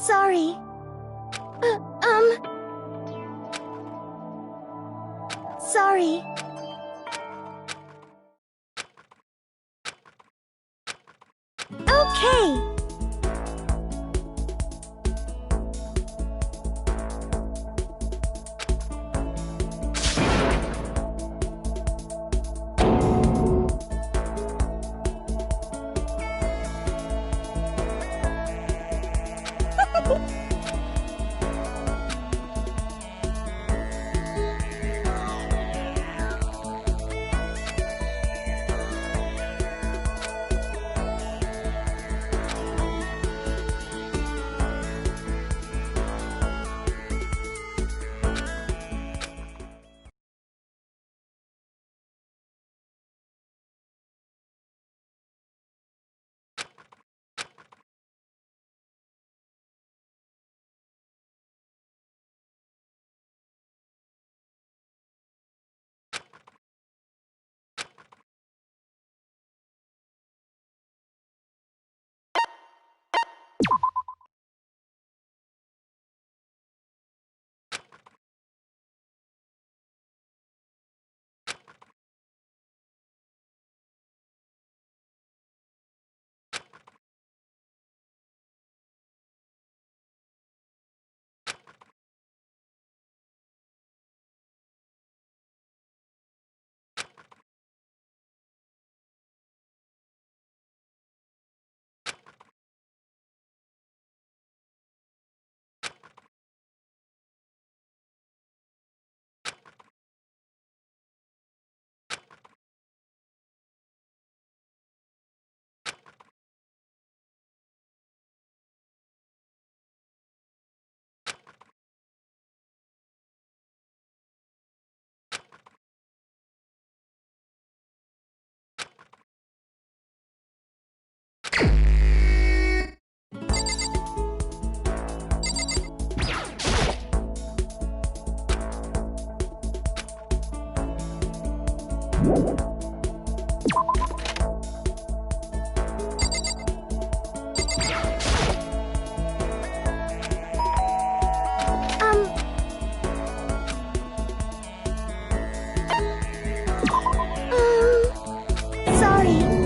Sorry. Sorry. Okay. Sorry.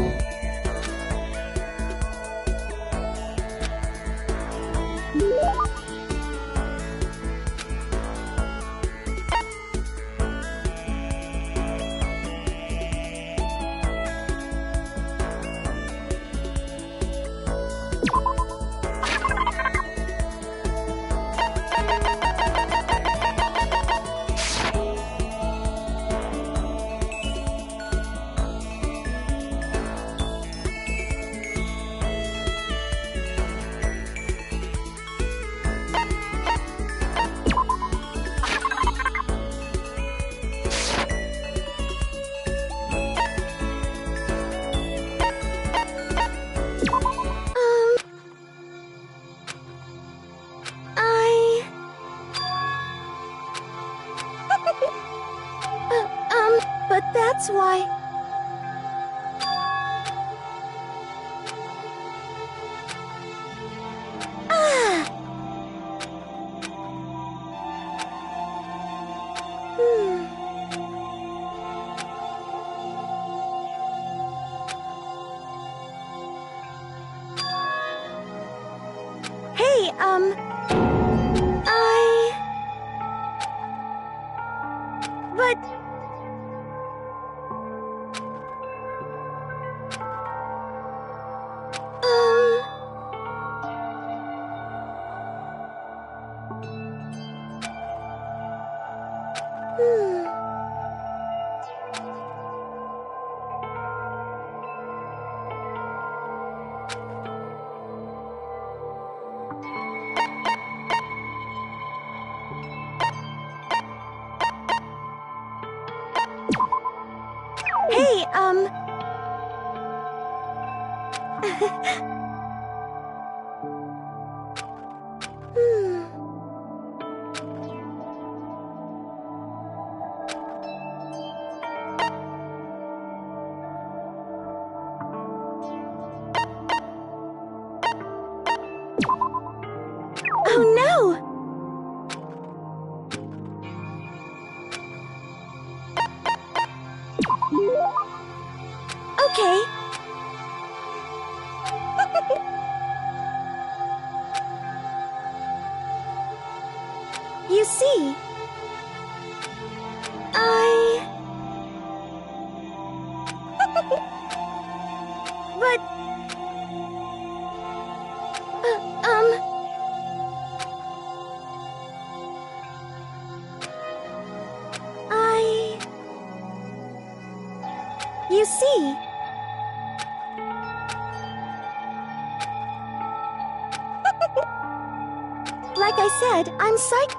But that's why... Ah! Hey, But... Hey, Okay. You see, But... You see... Like I said, I'm psych...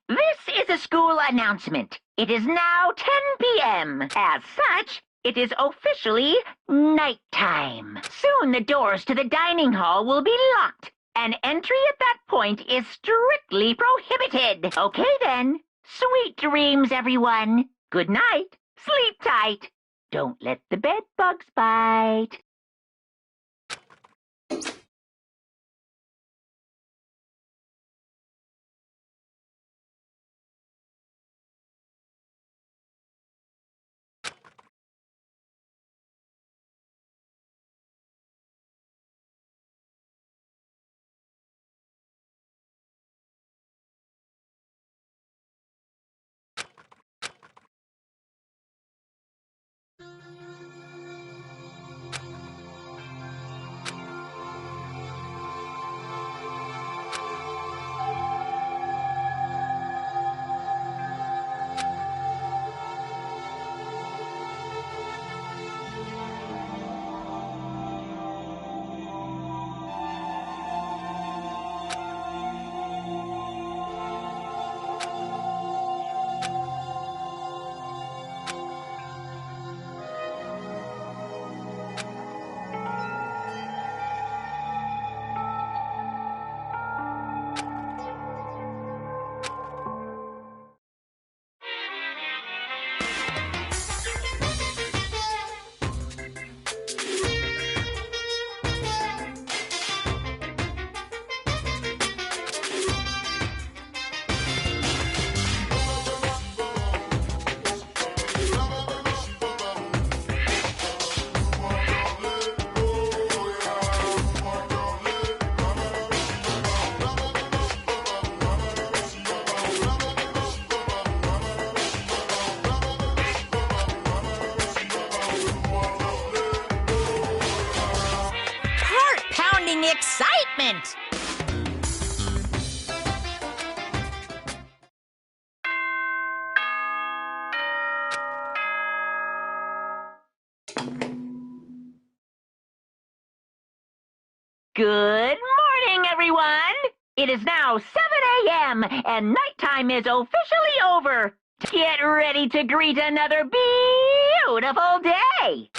This is a school announcement. It is now 10 p.m. As such, it is officially nighttime. Soon the doors to the dining hall will be locked, and entry at that point is strictly prohibited. Okay then. Sweet dreams, everyone. Good night. Sleep tight. Don't let the bed bugs bite. Excitement! Good morning, everyone! It is now 7 a.m. and nighttime is officially over. Get ready to greet another beautiful day!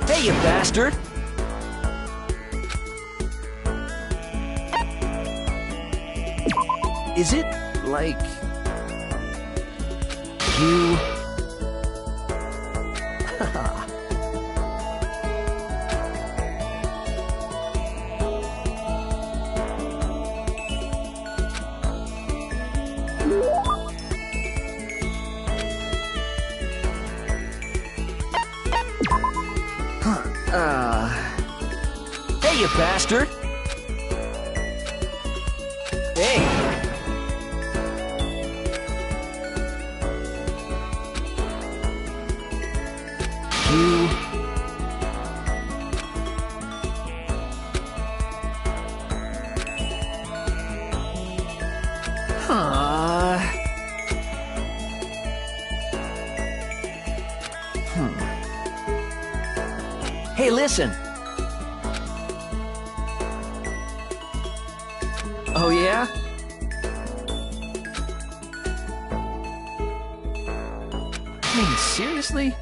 Hey, you bastard! Is it, like... you... Hey, you bastard! Hey! You... Hey, listen! Oh, yeah? I mean, seriously?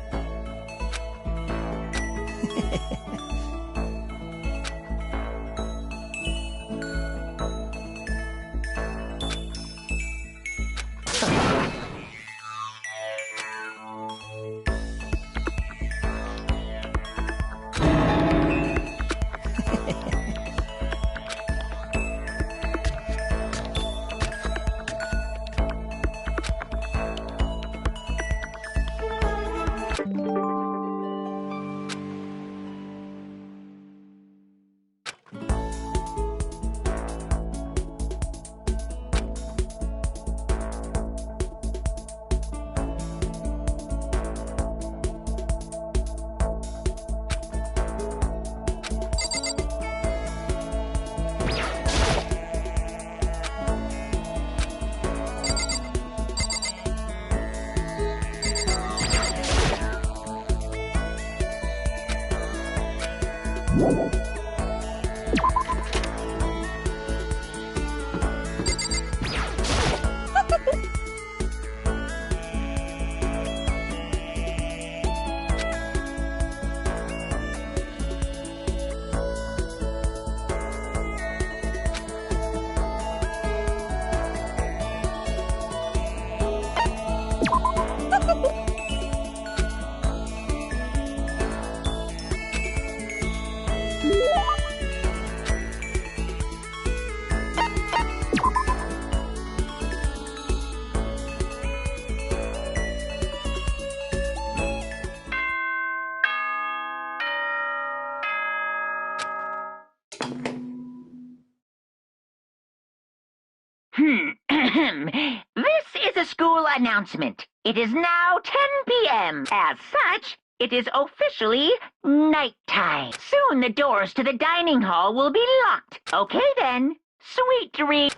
This is a school announcement. It is now 10 p.m. As such, it is officially nighttime. Soon the doors to the dining hall will be locked. Okay then. Sweet dreams.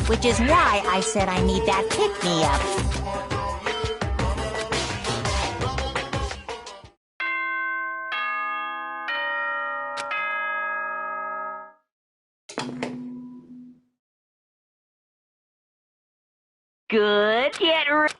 Which is why I said I need that pick-me-up. Good. Get ready.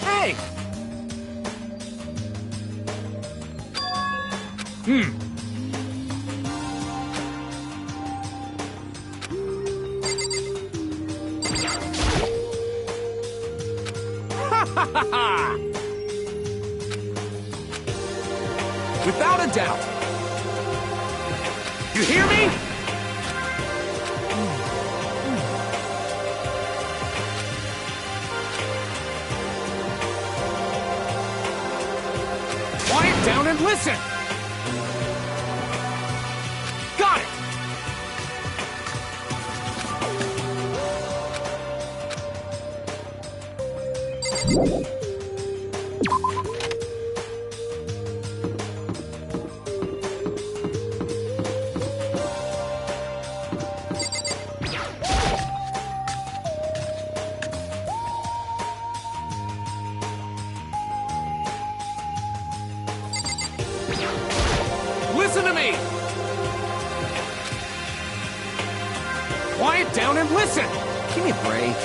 Hey! Without a doubt. You hear me? Quiet down and listen! Got it! Listen to me! Quiet down and listen! Give me a break.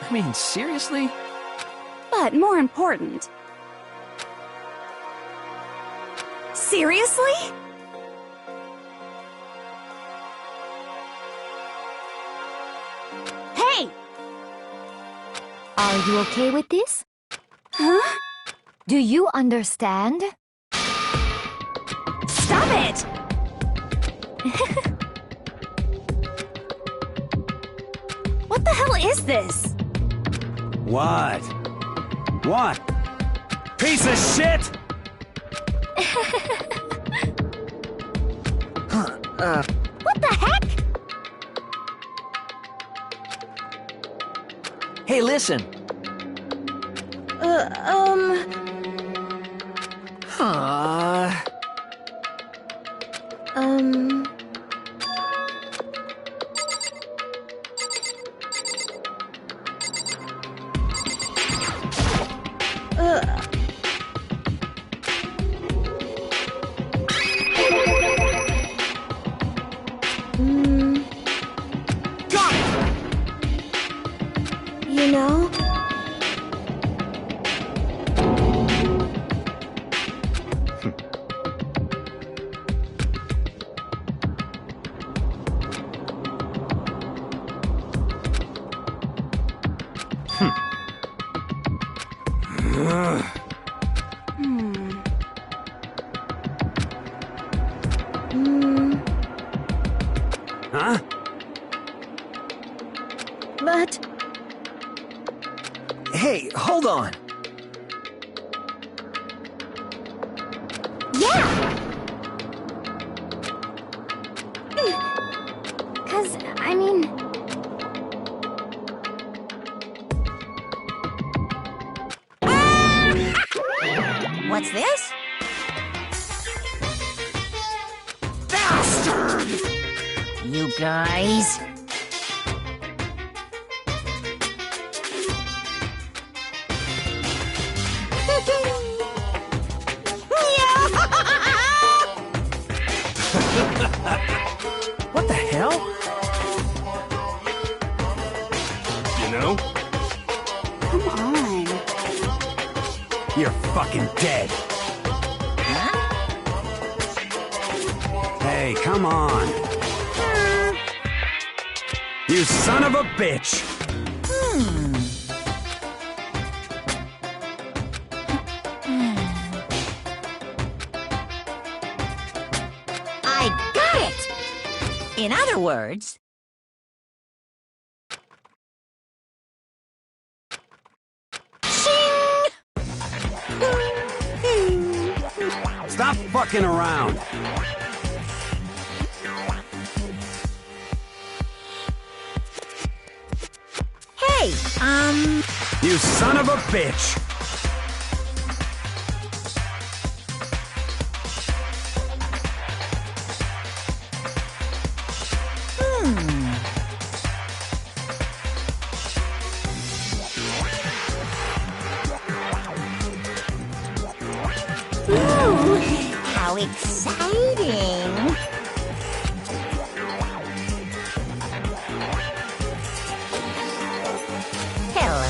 I mean, seriously? But more important. Seriously? Hey! Are you okay with this? Huh? Do you understand? Stop it! What the hell is this? What? What? Piece of shit! What the heck? Hey, listen. Huh. Got it! You know? Huh? But Hey, hold on. yeah! 'Cause, I mean... What's this? You guys. What the hell? You know? Come on. You're fucking dead. Hey, come on. You son of a bitch! I got it! In other words, Stop fucking around. hey, You son of a bitch! how exciting! Hello.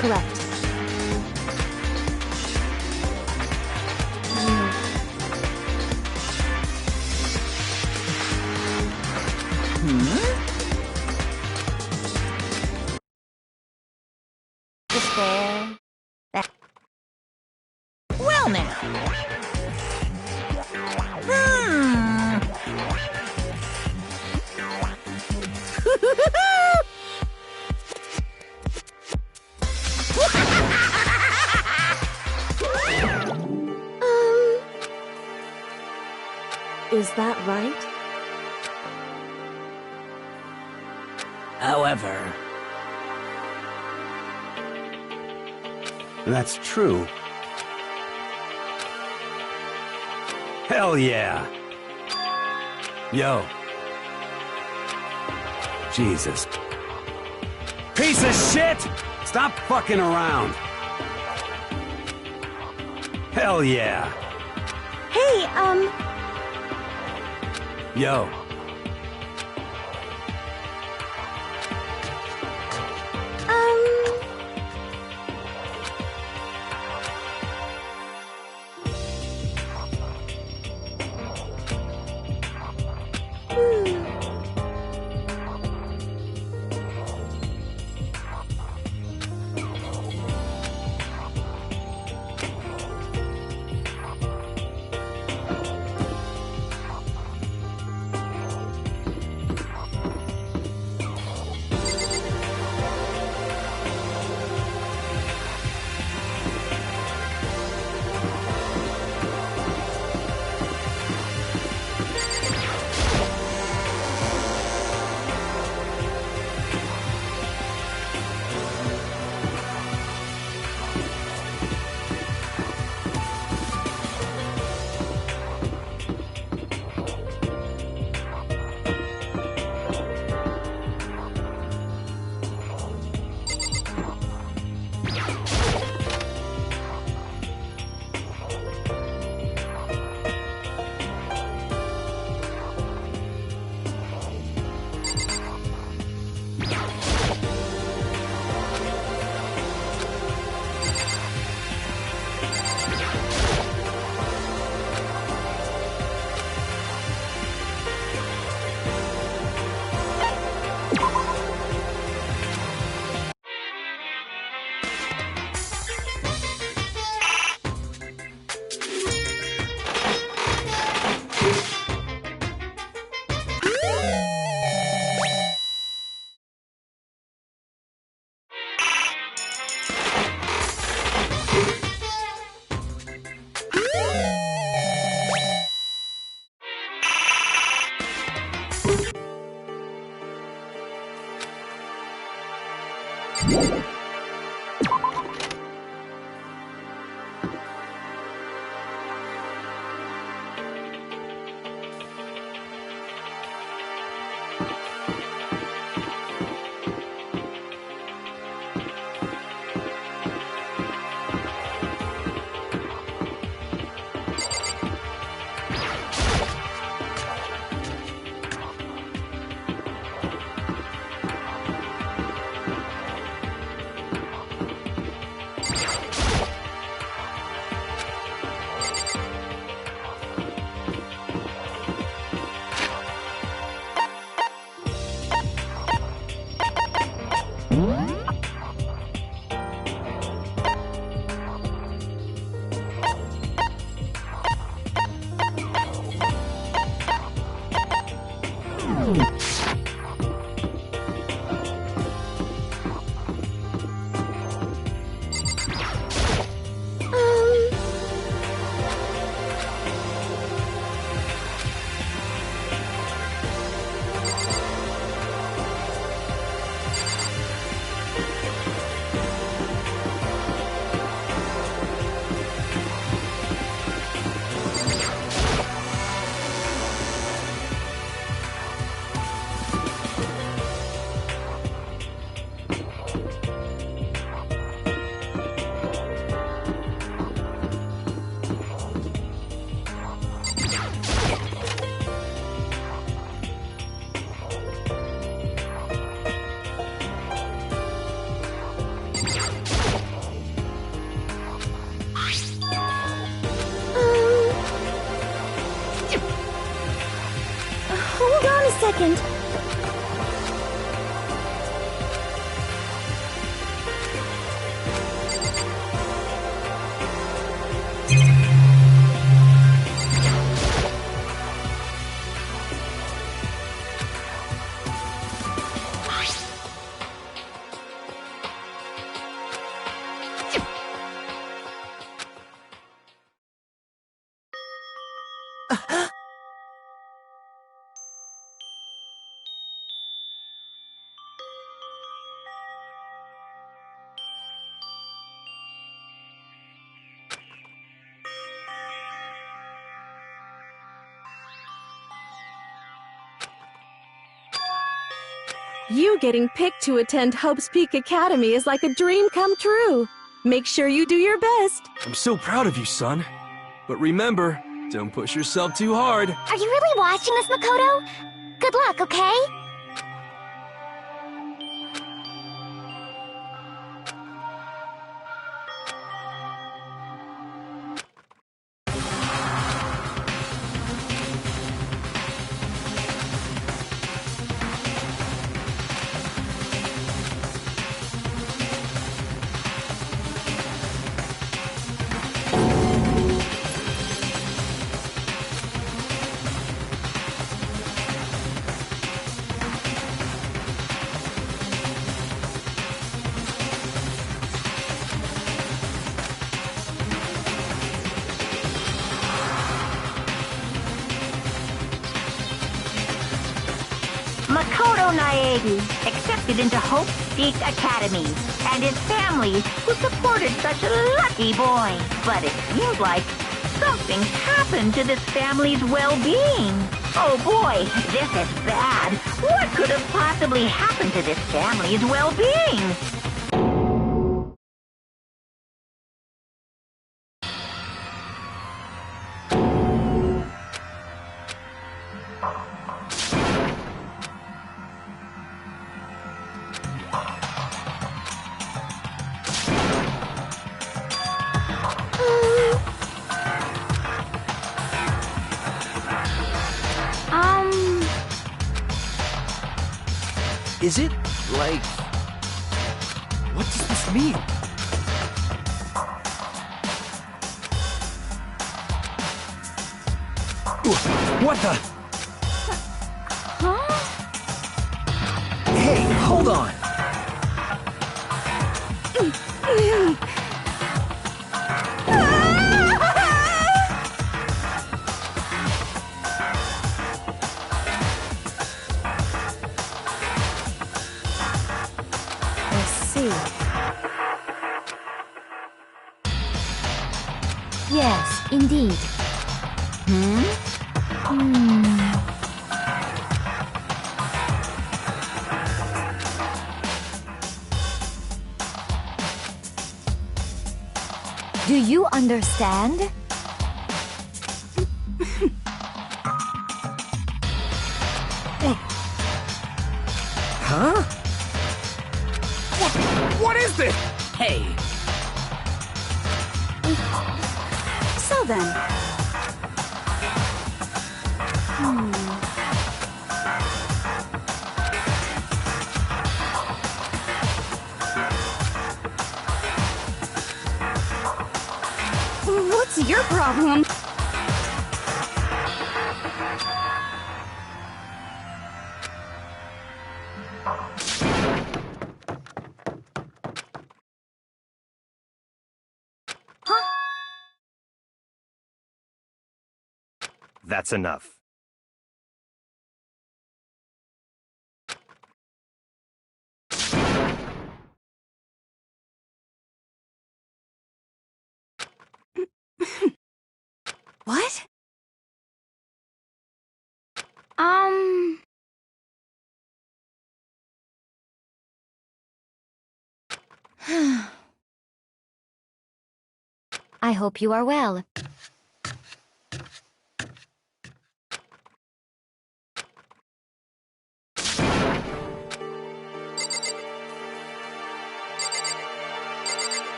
Correct. Just there. That. Well now. Is that right? However, That's true. Hell yeah! Yo. Jesus. Piece of shit! Stop fucking around! Hell yeah! Hey, Yo. hold on a second. You getting picked to attend Hope's Peak Academy is like a dream come true. Make sure you do your best. I'm so proud of you, son. But remember, don't push yourself too hard. Are you really watching this, Makoto? Good luck, okay? Makoto Naegi accepted into Hope's Peak Academy, and his family, who supported such a lucky boy. But it seems like something's happened to this family's well-being. Oh boy, this is bad. What could have possibly happened to this family's well-being? Is it, like... What does this mean? What the? Huh? Hey, hold on! I see. Yes, indeed. Do you understand? Huh? What is this? Hey! So then. What's your problem? That's enough. What? I hope you are well.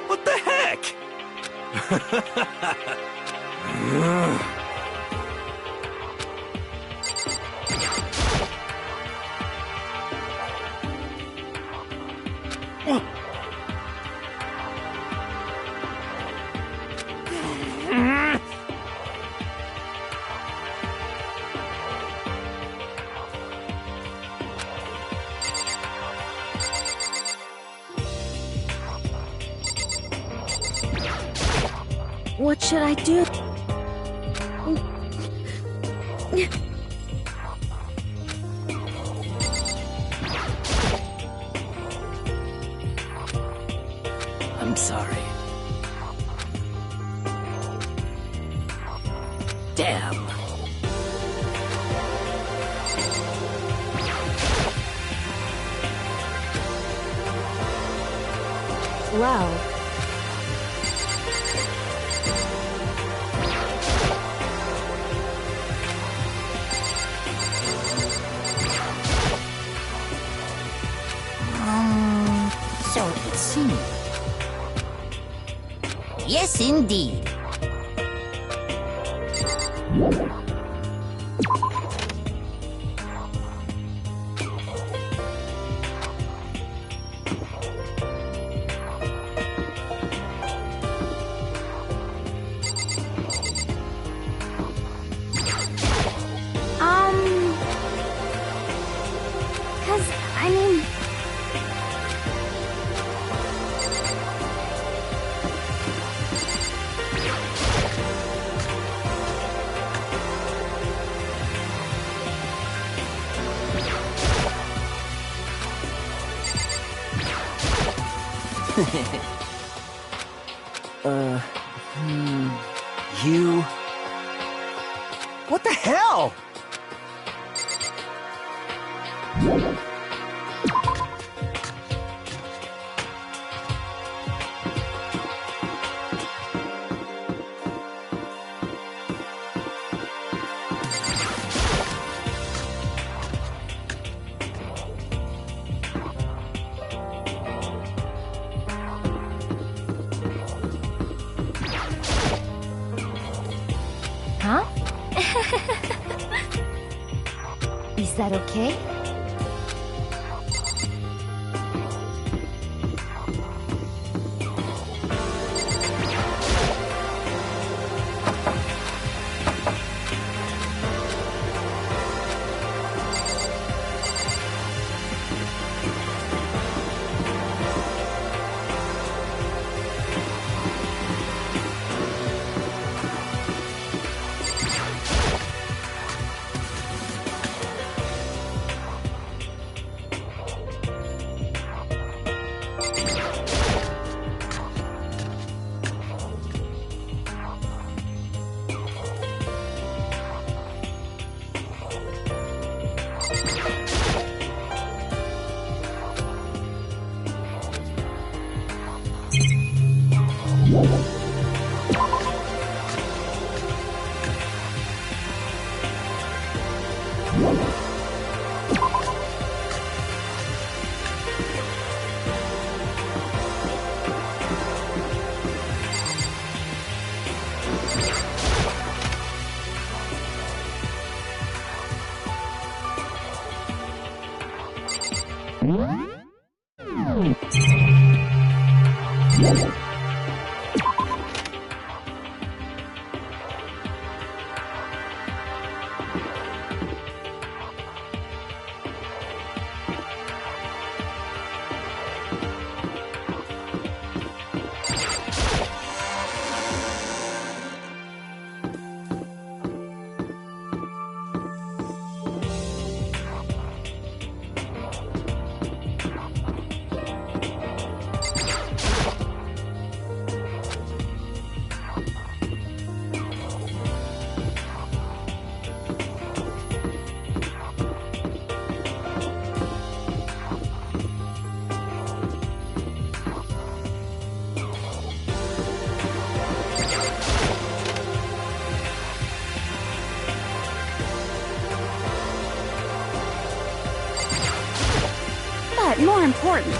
What the heck? What should I do? I'm sorry. Damn. Wow. So it seems. Yes, indeed. I mean... You... What the hell? Huh? Is that okay? But more important.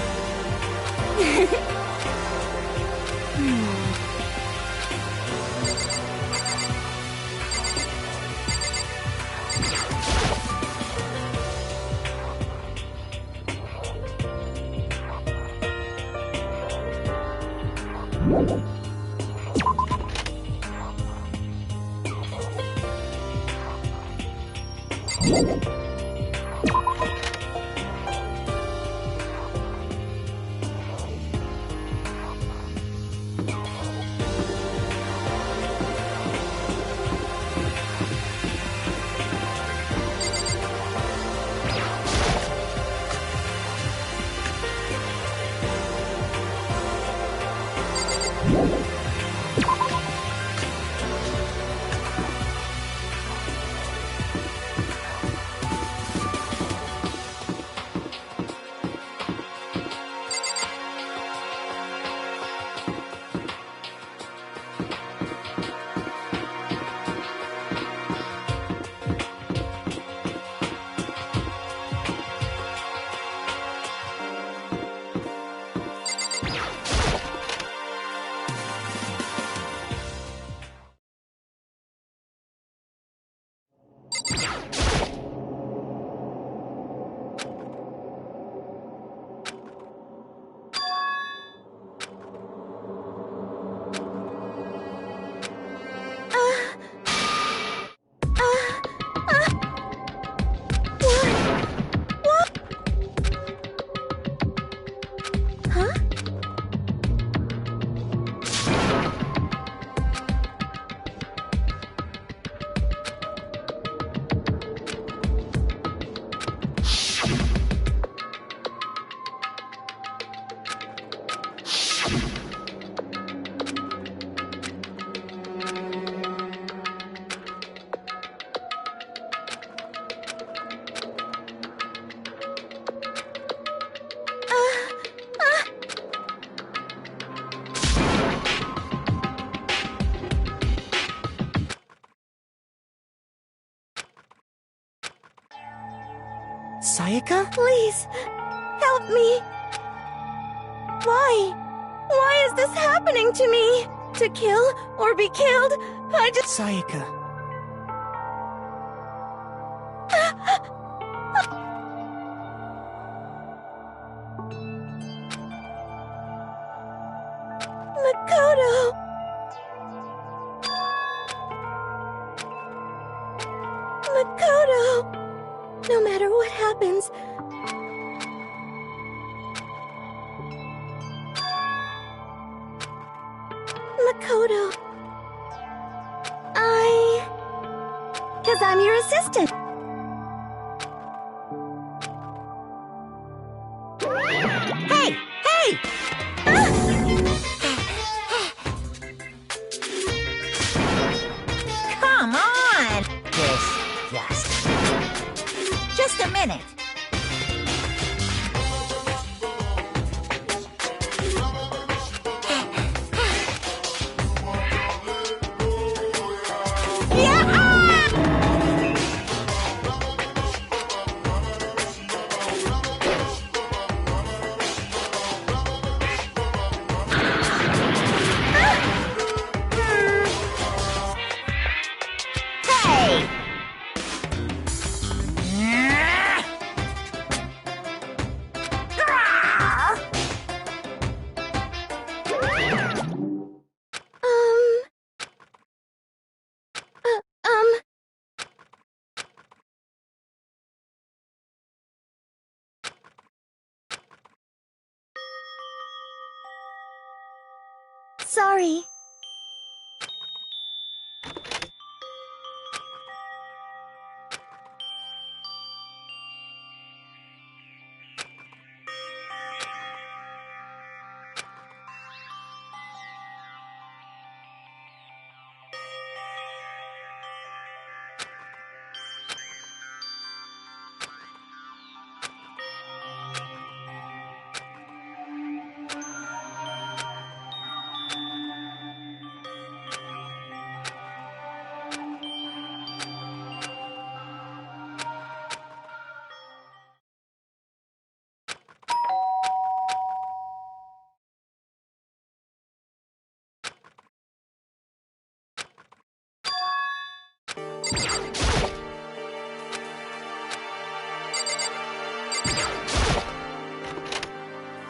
Sayaka? Please, help me. Why? Why is this happening to me? To kill or be killed? I just... Sayaka. Makoto! Makoto! No matter what happens, Makoto, Because I'm your assistant. Hey! Hey! Come on! Just a minute. Sorry.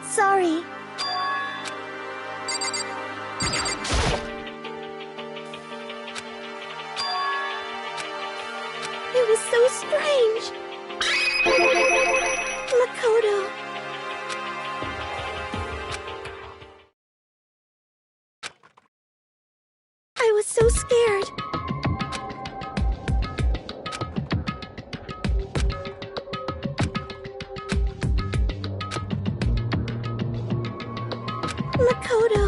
Sorry. It was so strange. Makoto. I was so scared. Makoto.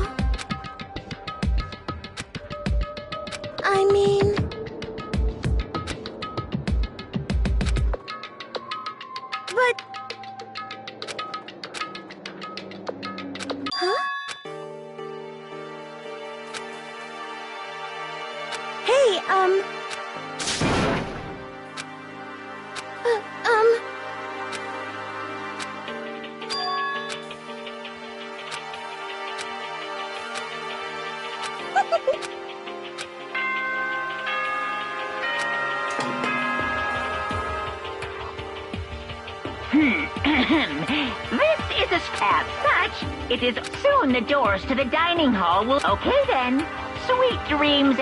This is as such. It is soon the doors to the dining hall will. Okay then. Sweet dreams.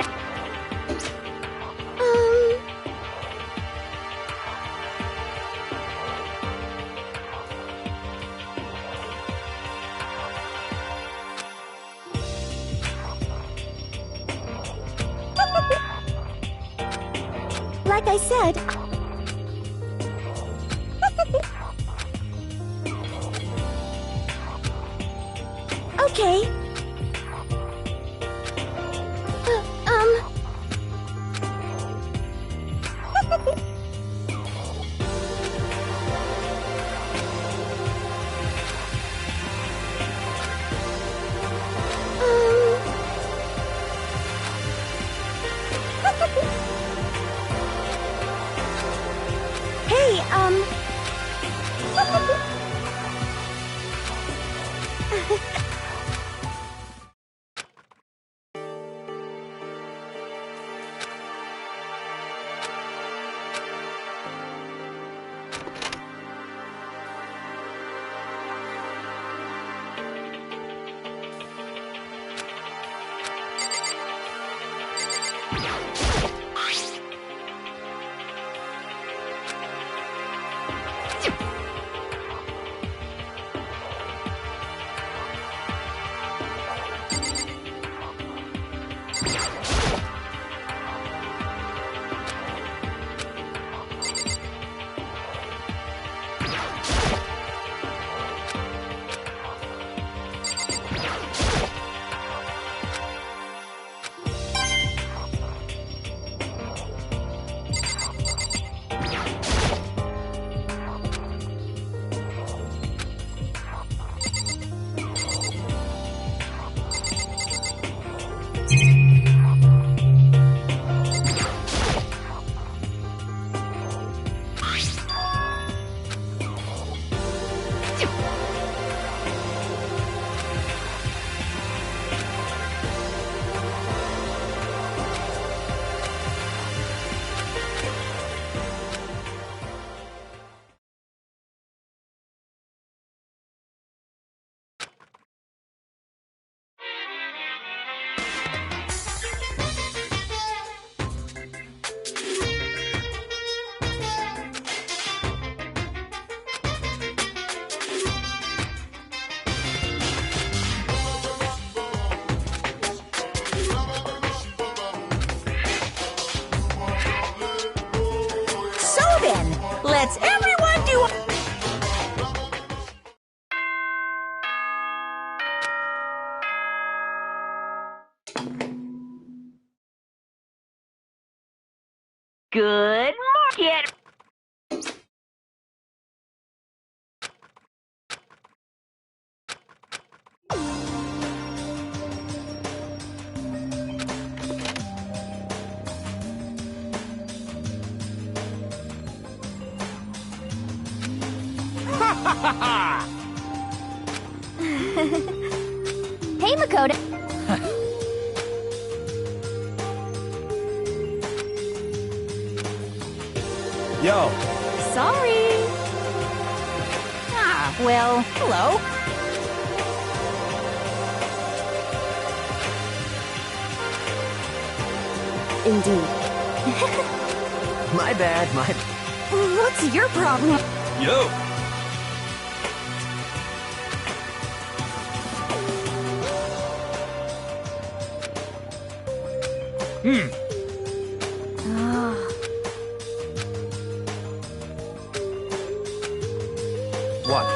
Like I said. Okay. Hey, Let's everyone do a... Good market. Hey, Makoto. Yo, sorry. Ah, well, hello. Indeed. my bad, my... What's your problem? Yo! What?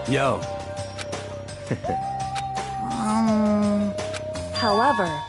Yo. However,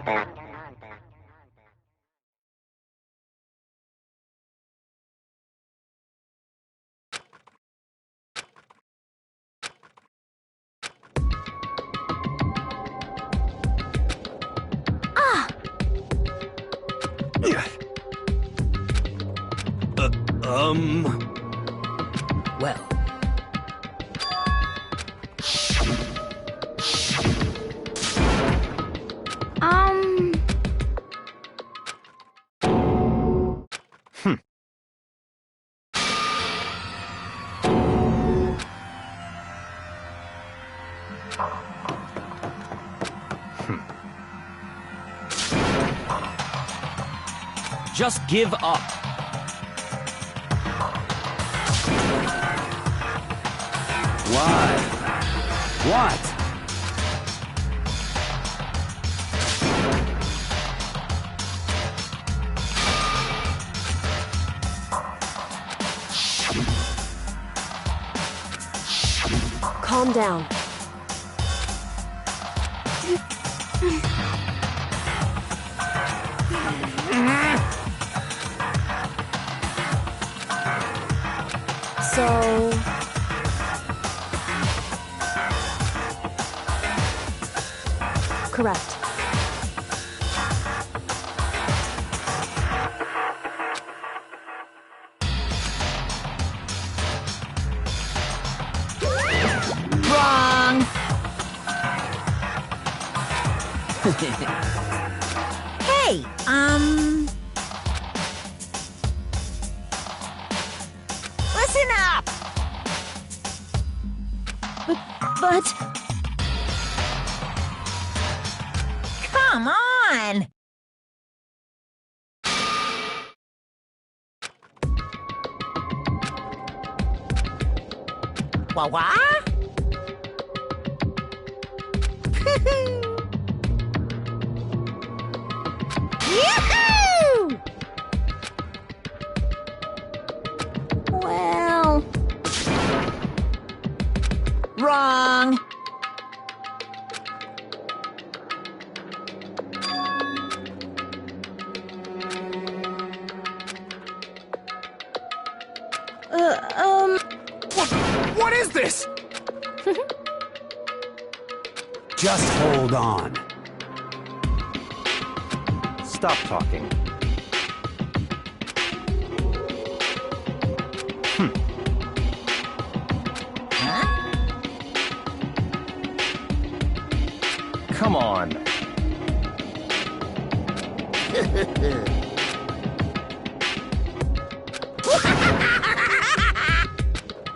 Well. Just give up. Why? What? Calm down. So... Correct. Wrong! Hey, listen up! But... Come on! Wah-wah? Yoo-hoo! Well... Wrong! What is this? Just hold on. Stop talking. Come on.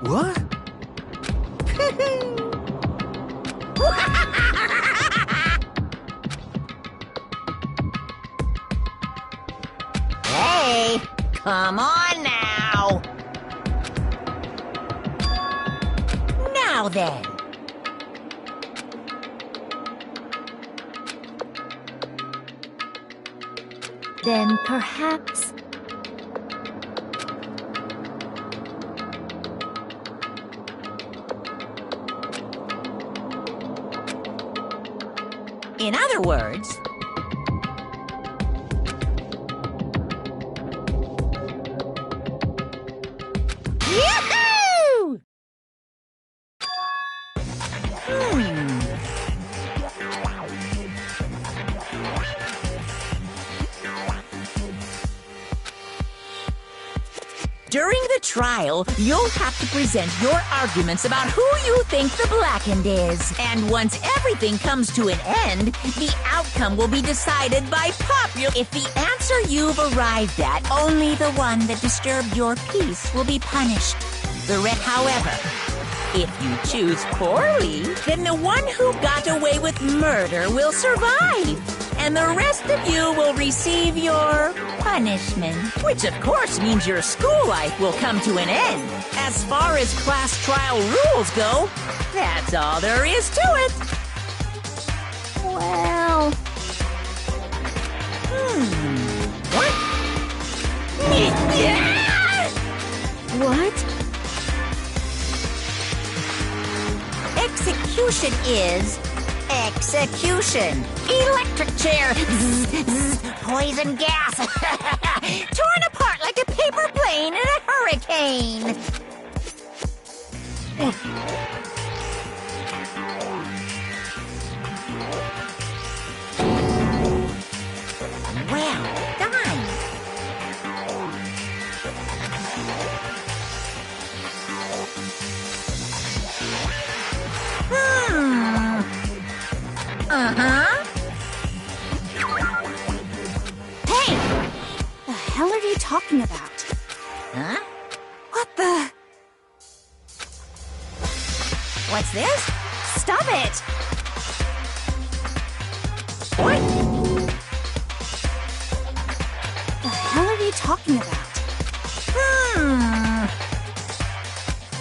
What? Hey, come on now. Now then. Then perhaps... In other words... Yoo-hoo! During the trial, you'll have to present your arguments about who you think the Blackened is. And once everything comes to an end, the outcome will be decided by popular... If the answer you've arrived at, only the one that disturbed your peace will be punished. However, if you choose poorly, then the one who got away with murder will survive. And the rest of you will receive your punishment. Which, of course, means your school life will come to an end. As far as class trial rules go, that's all there is to it. Well... What? What? Execution is Execution. Electric chair. Zzz, zzz, poison gas. Torn apart like a paper plane in a hurricane. Well done. Uh-huh. Hey! The hell are you talking about? Huh? What the? What's this? Stop it! What? The hell are you talking about?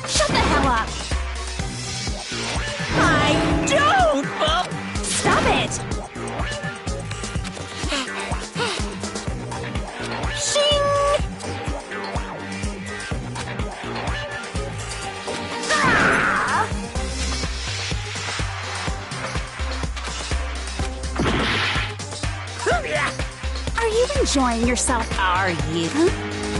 Shut the hell up! I don't! Stop it! Shing! Ah! Are you enjoying yourself? Are you?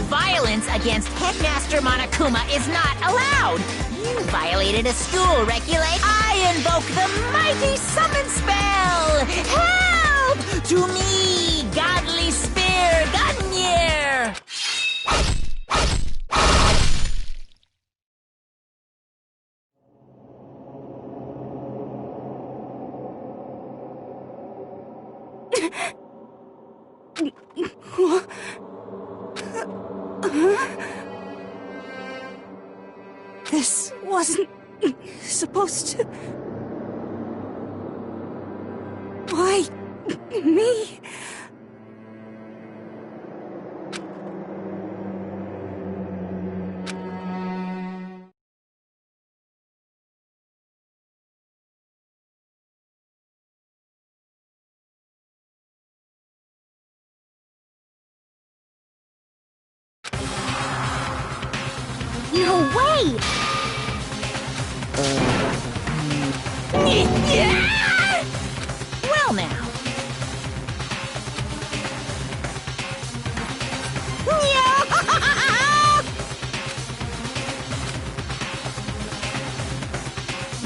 Violence against Headmaster Monokuma is not allowed! You violated a school regulation. I invoke the mighty summon spell! Help! To me, godly spear, Gunyear! This wasn't supposed to... Why me? No way! Well now.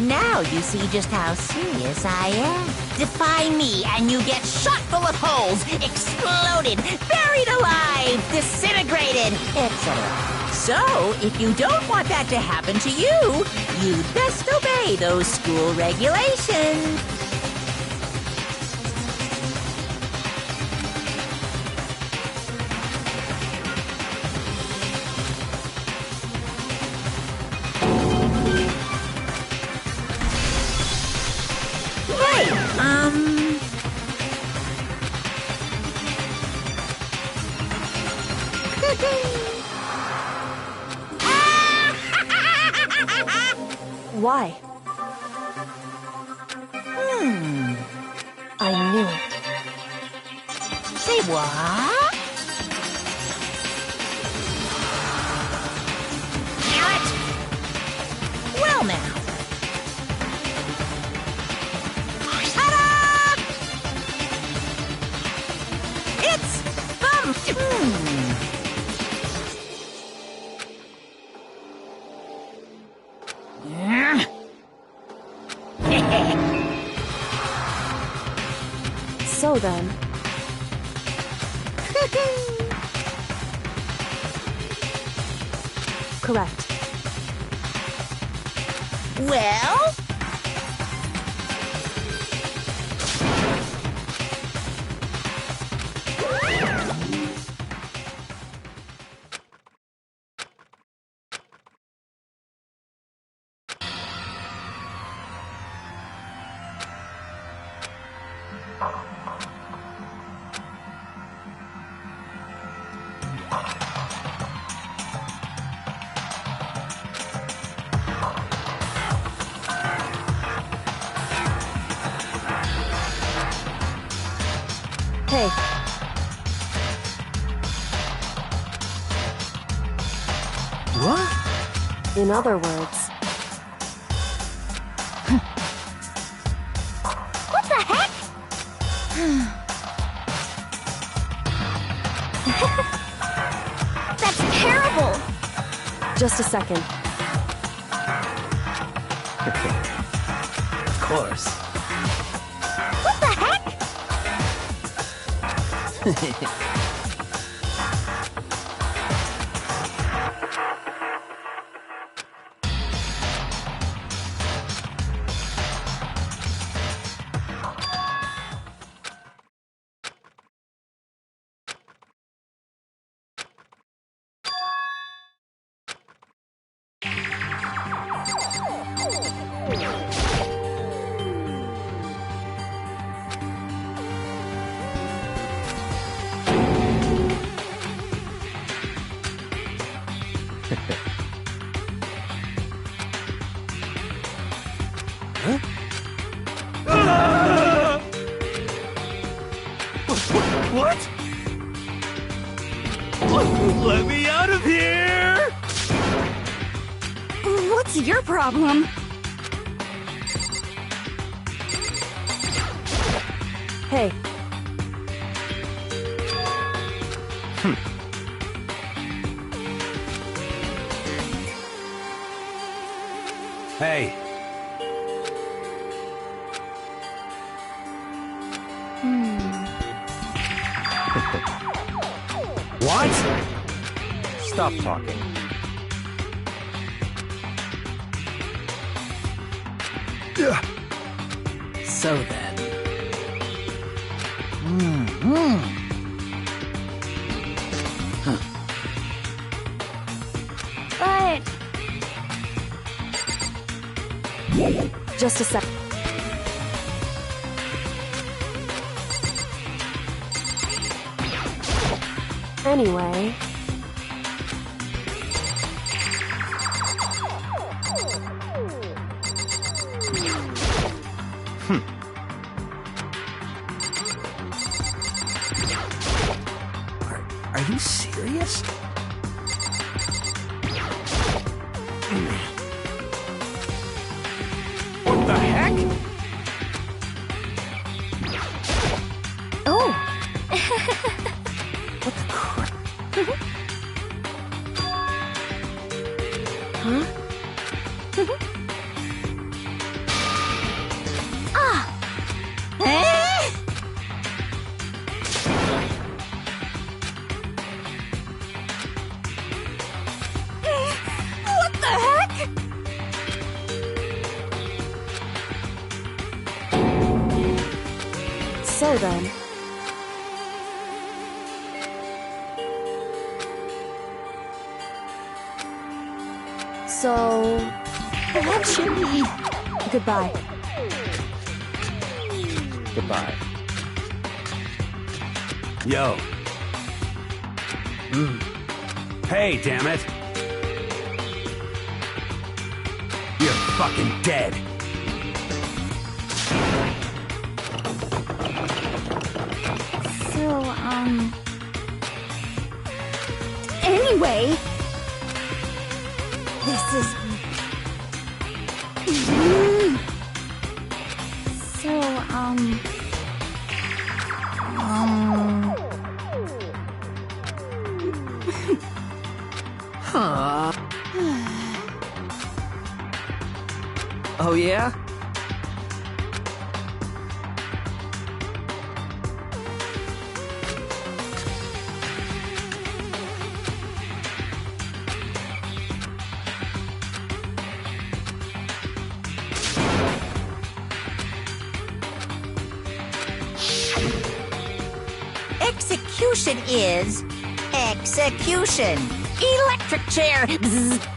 Now you see just how serious I am. Defy me and you get shot full of holes, exploded, buried alive, disintegrated, etc. So, if you don't want that to happen to you, you'd best obey those school regulations. Why? I knew it. Say what? Damn it! Well now. Ta-da! It's So then... Correct. Well? Hey. What? In other words... What That's terrible! Just a second. Of course. What the heck? Huh? What? Let me out of here! What's your problem? Hey, Hey, What? Stop talking. so then. But... just a sec. Anyway, Are you serious? What the heck? Oh! What the crap? huh? What the heck? So then, so Actually, goodbye. Goodbye. Yo. Hey, damn it. You're fucking dead. So, anyway... This is... So, Huh. Oh, yeah? execution is execution. Electric chair. Bzz.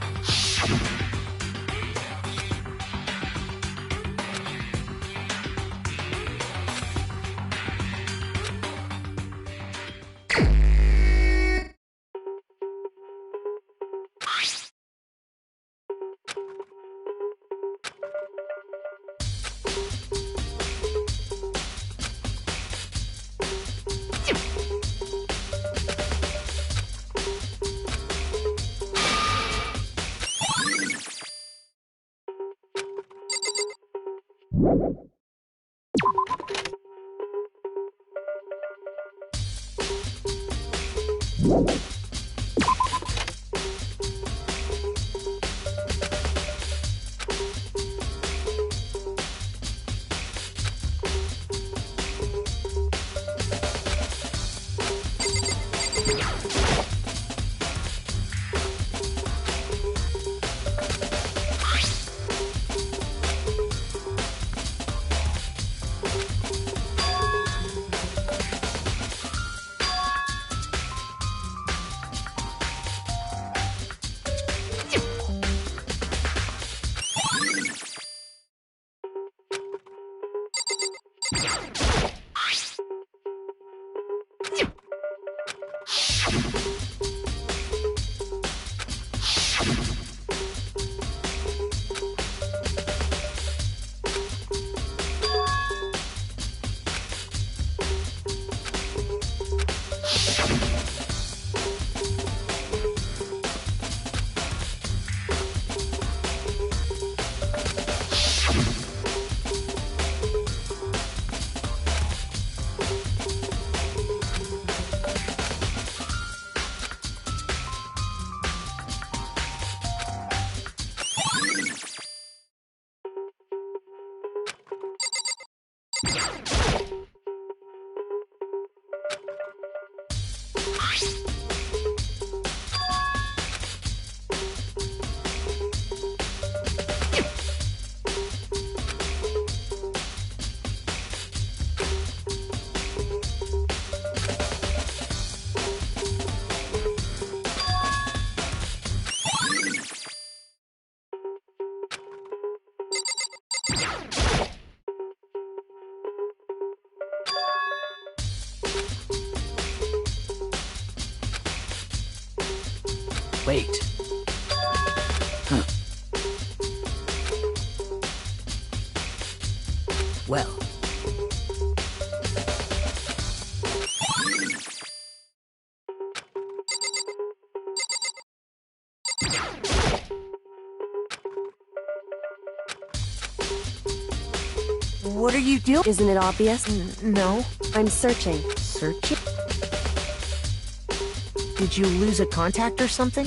Wait. Huh. Well. What are you doing? Isn't it obvious? No. I'm searching. Searching? Did you lose a contact or something?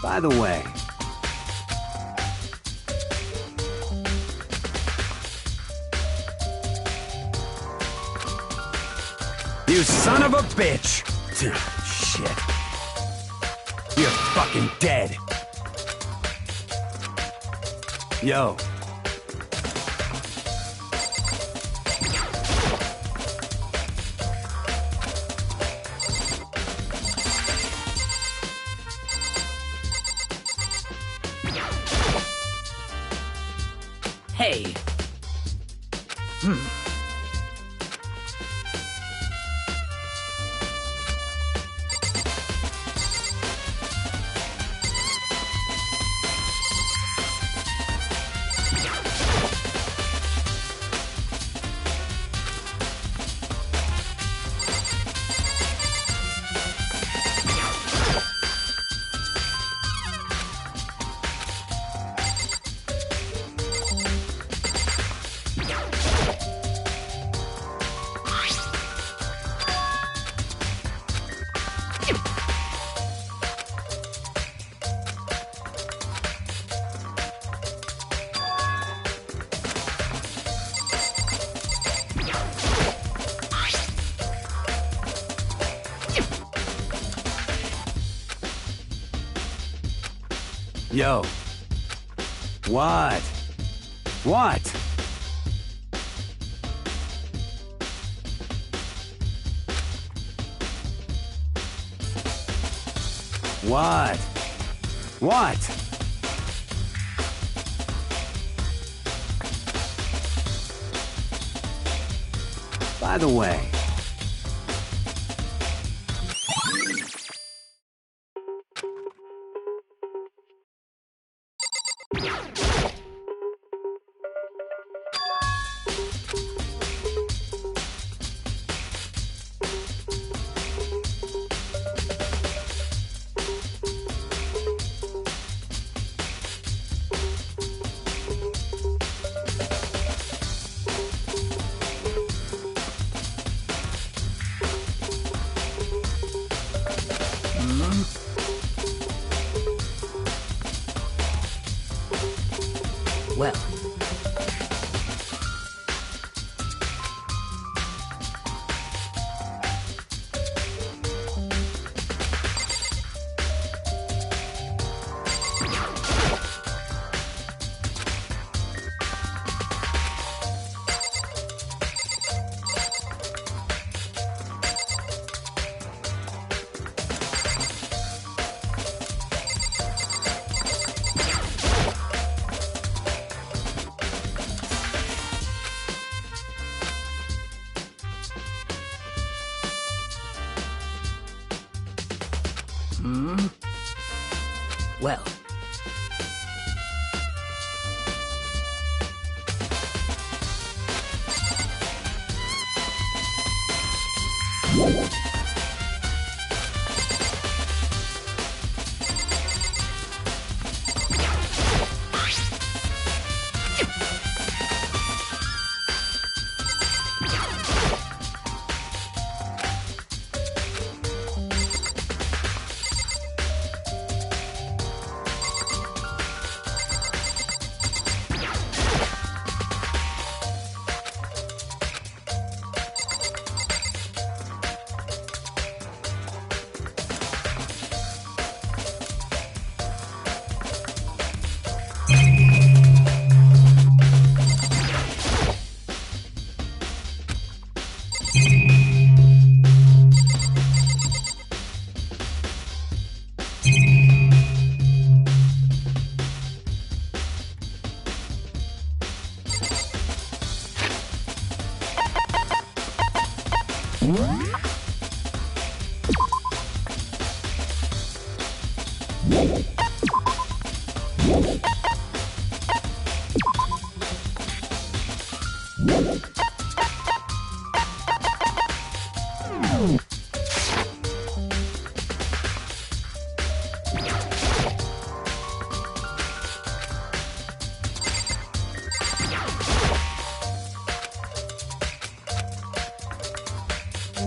By the way, you son of a bitch! Shit. You're fucking dead. Yo. Hey. Yo. What? What? What? What? By the way, Well, well.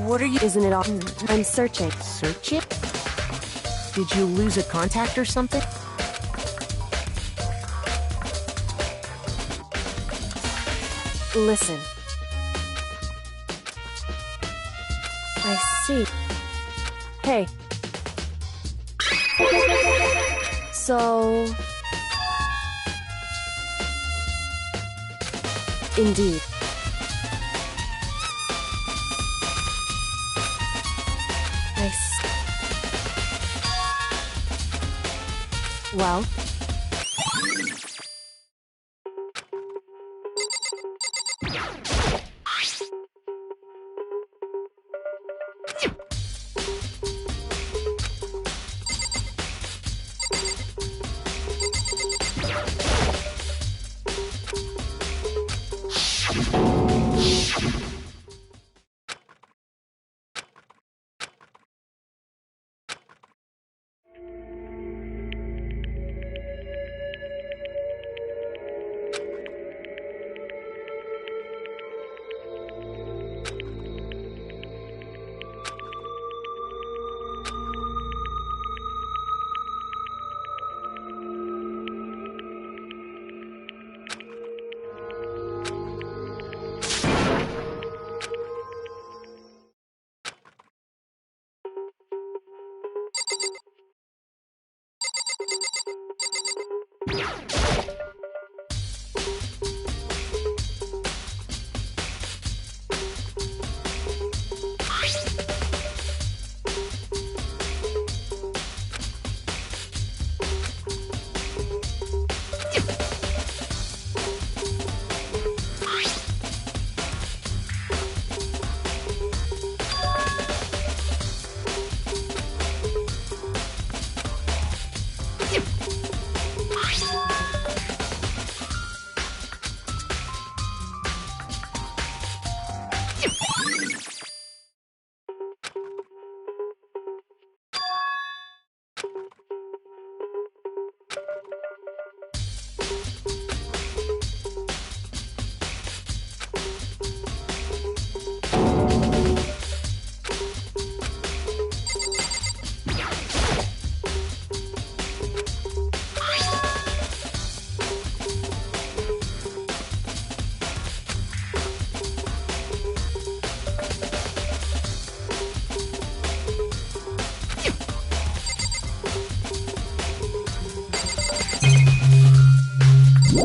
What are you? Isn't it all? I'm searching. Search it? Did you lose a contact or something? Listen. I see. Hey. So... Indeed. I see. Well...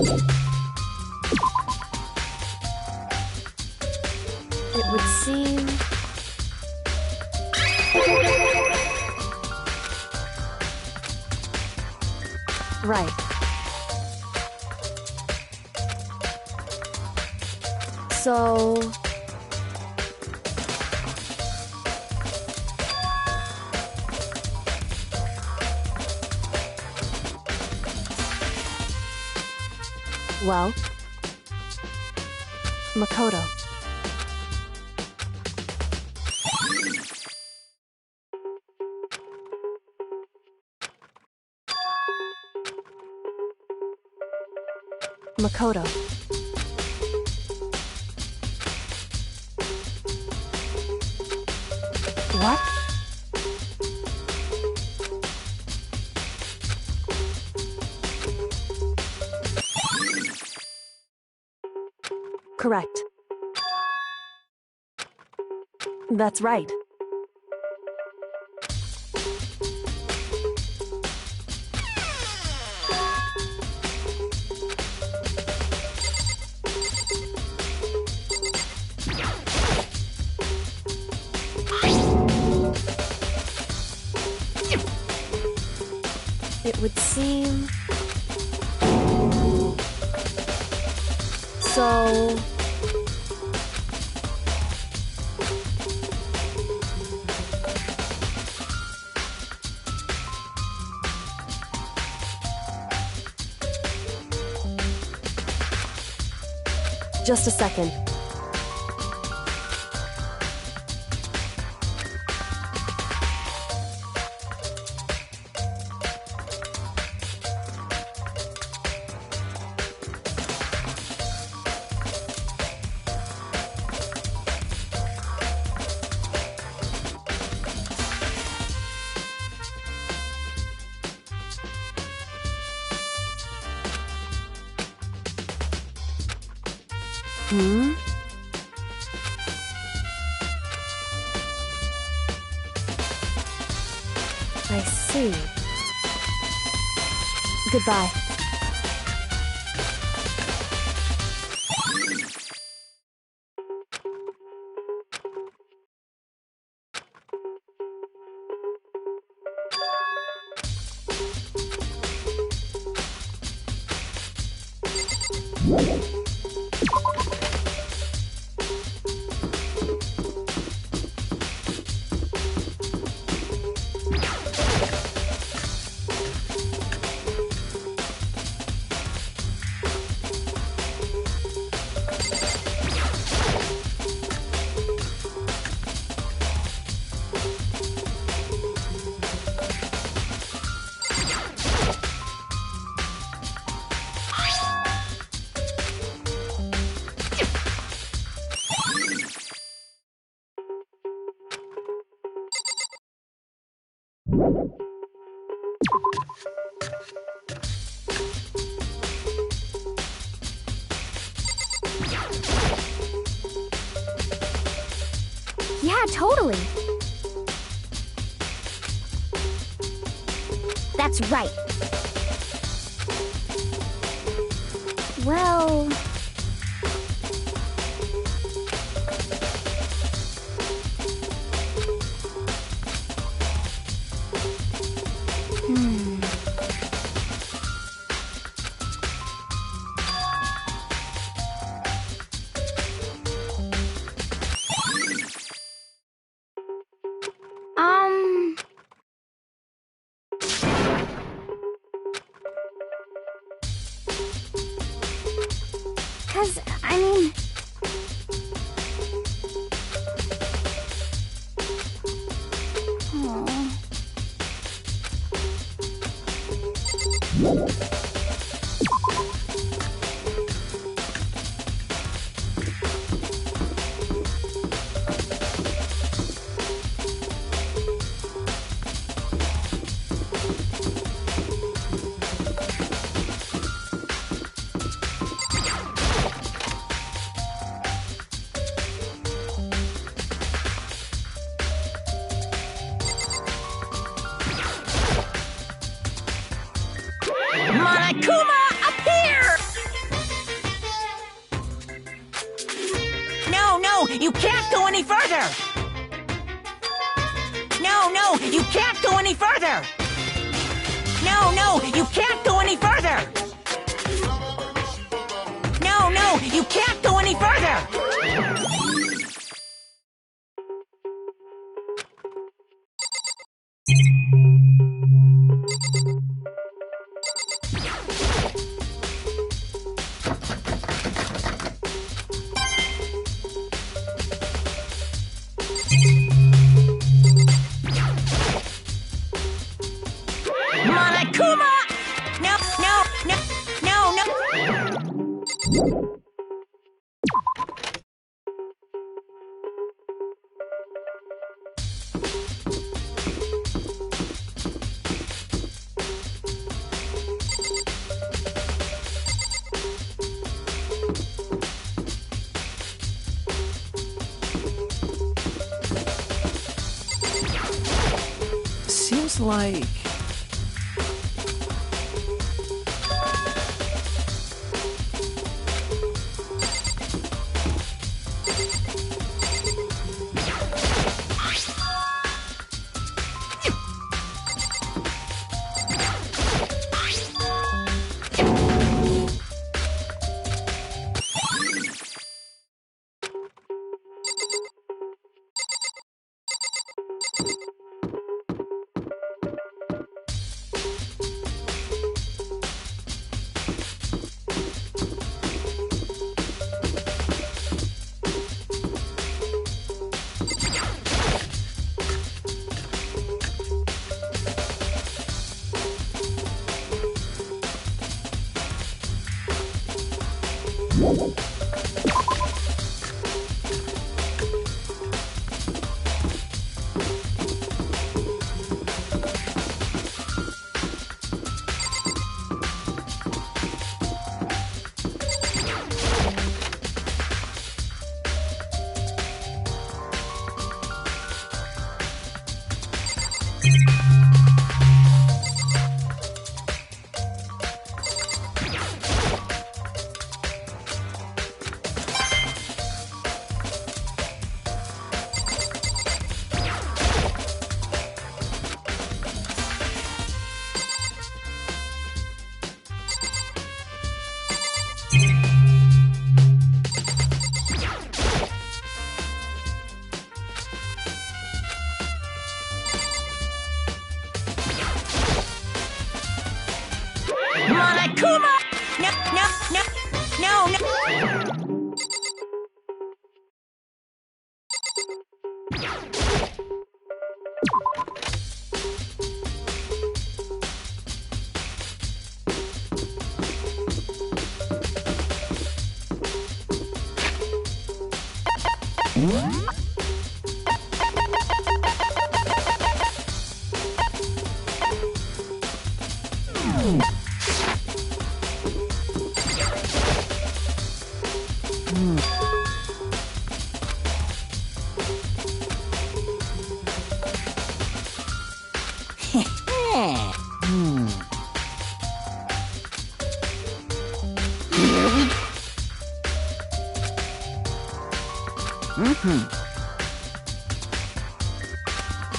It would seem... Right. So... Well... Makoto. Makoto. What? Correct. That's right. It would seem... So... Just a second. Hmm? I see. Goodbye. Yeah, totally. That's right. Well... Cause, I mean... My can't go any further! No, no, you can't go any further! No, no, you can't go any further! Monokuma! No, no, no, no, no! Seems like... Monokuma! No, no, no, no, no!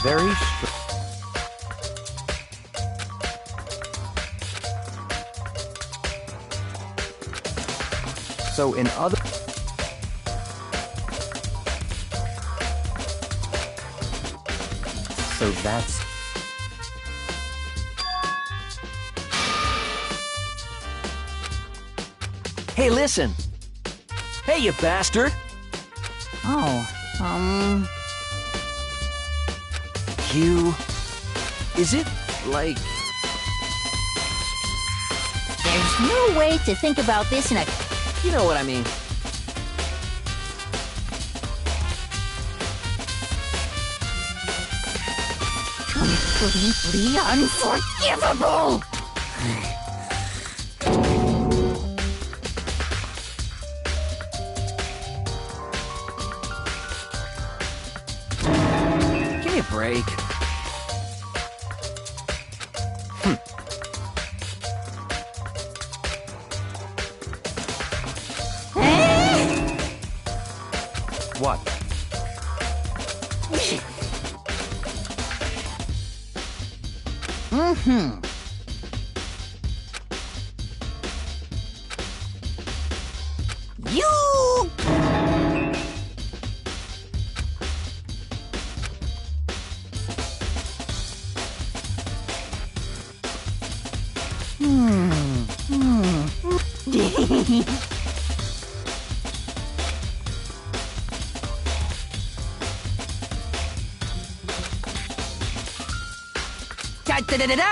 Very strong. So in other... So that's... Hey, listen! Hey, you bastard! You... Is it, like... There's no way to think about this in a... You know what I mean. Completely unforgivable! Give me a break. What? Mm-hmm. You... Da-da-da-da-da!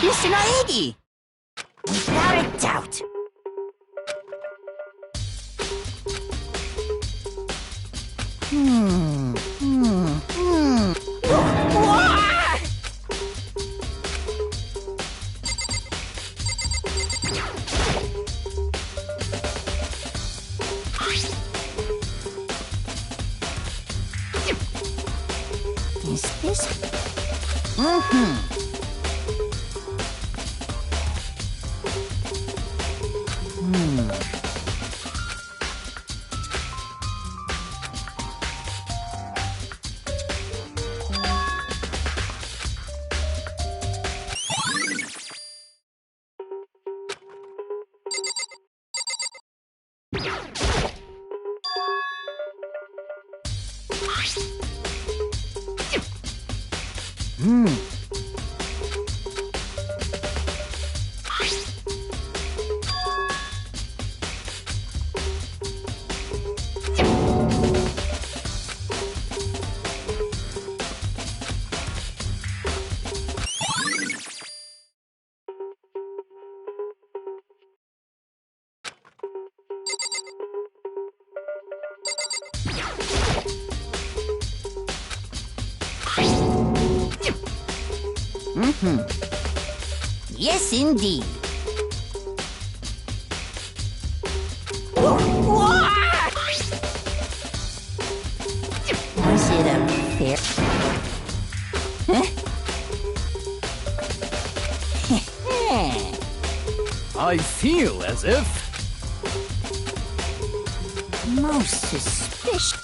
Mr. Naegi! Without a doubt. Is this... Yes, indeed. Was it a fair... I feel as if... Most suspicious.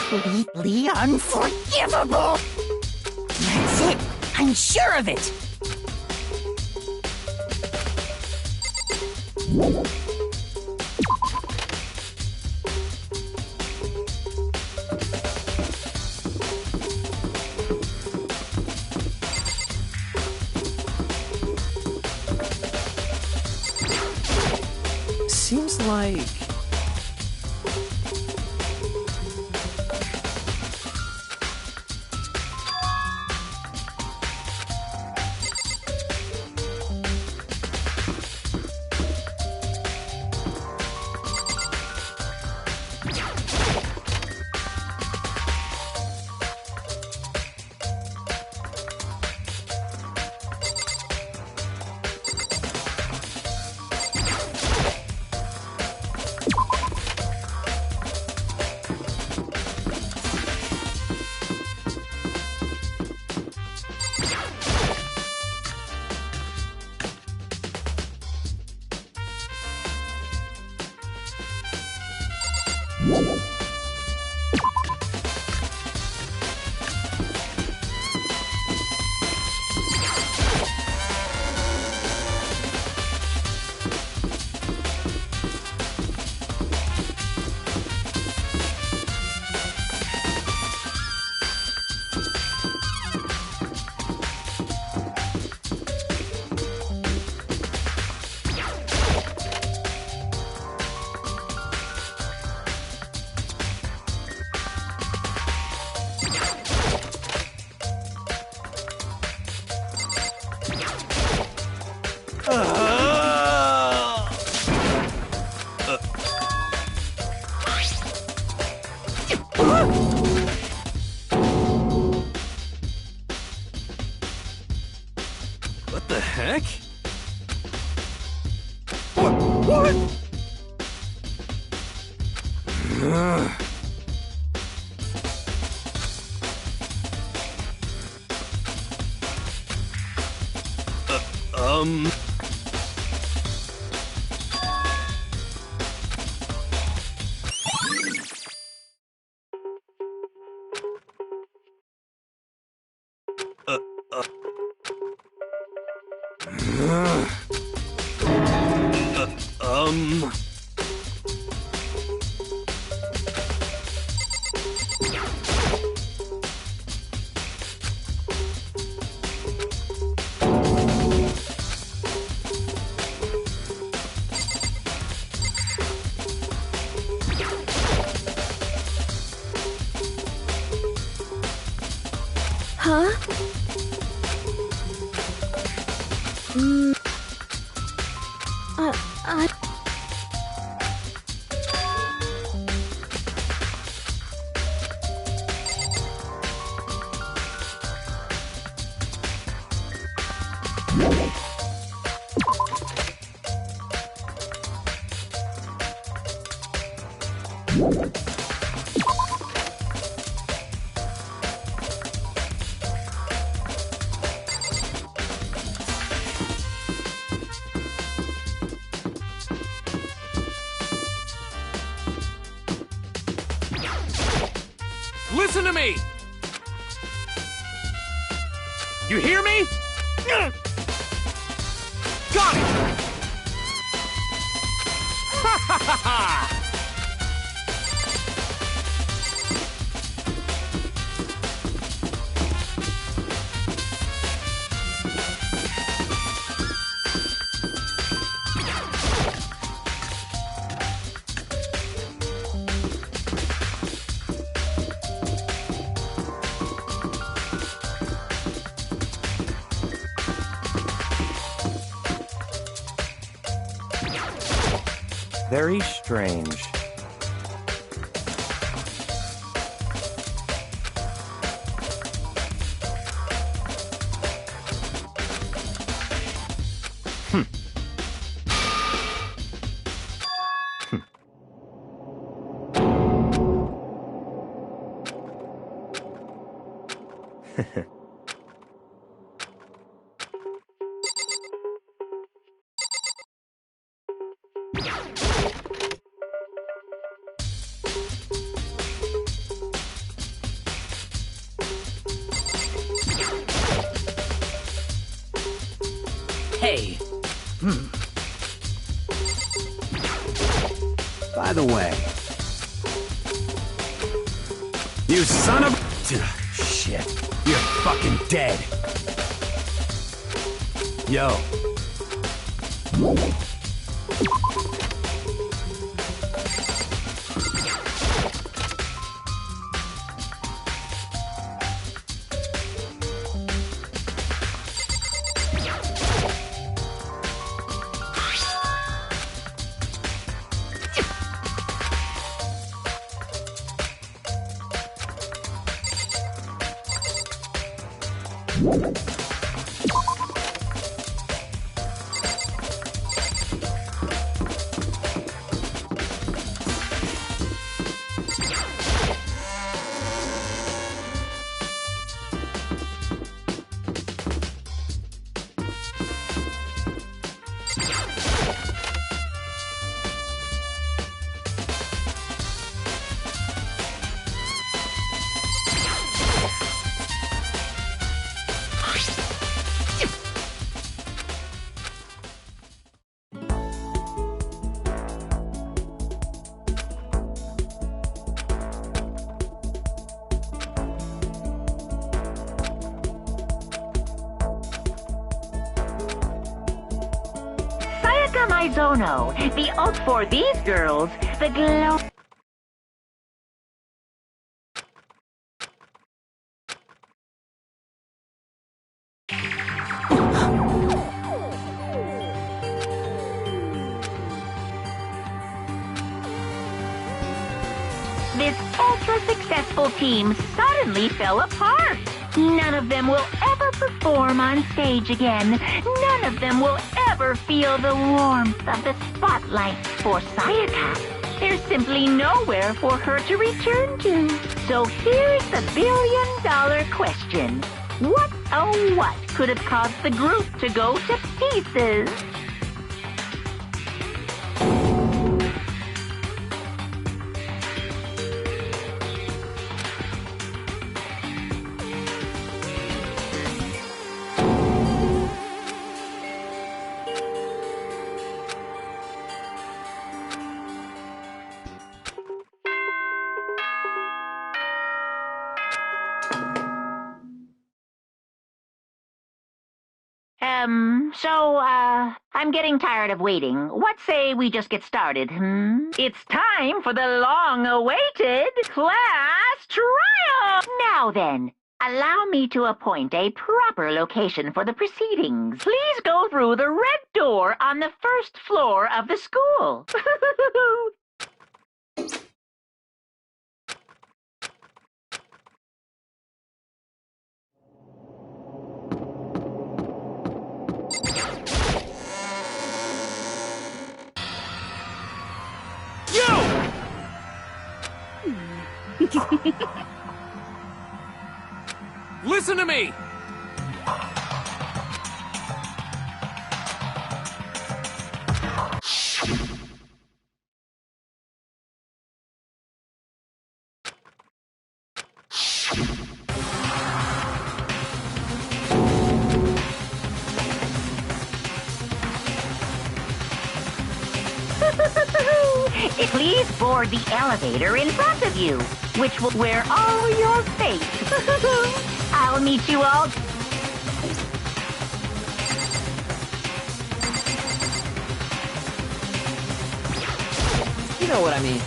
Completely unforgivable! That's it! I'm sure of it! Seems like... What the heck? What? Huh? I... Listen to me! You hear me? Got it! Ha ha ha ha! Very strange. Hey. By the way, you son of... Shit. You're fucking dead. Yo. Mizono, the oath for these girls, the glow... This ultra-successful team suddenly fell apart. None of them will ever perform on stage again. None of them will ever feel the warmth of the spotlight for Sayaka. There's simply nowhere for her to return to. So here's the billion-dollar question. What, oh what, could have caused the group to go to pieces? I'm getting tired of waiting. What say we just get started, It's time for the long-awaited class trial! Now then, allow me to appoint a proper location for the proceedings. Please go through the red door on the first floor of the school. Listen to me! Please board the elevator in front of you, which will wear all your face. I'll meet you all. You know what I mean.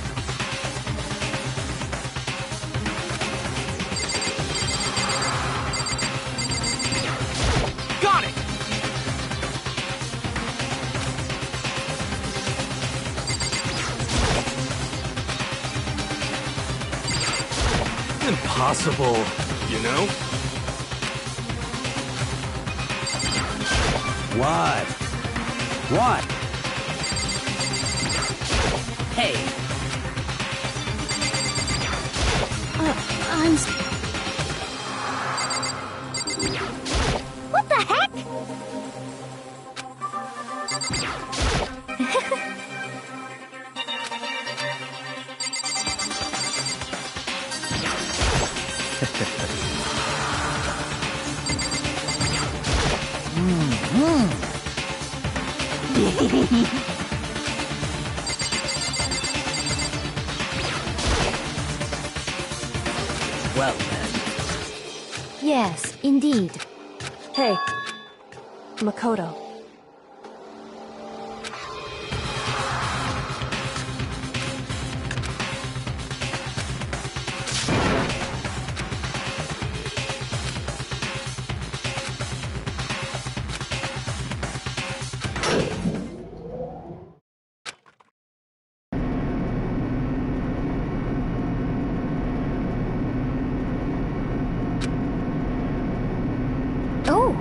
Got it! Impossible, you know? What? What? Hey, What the heck? well then. Yes, indeed. Hey, Makoto. Oh,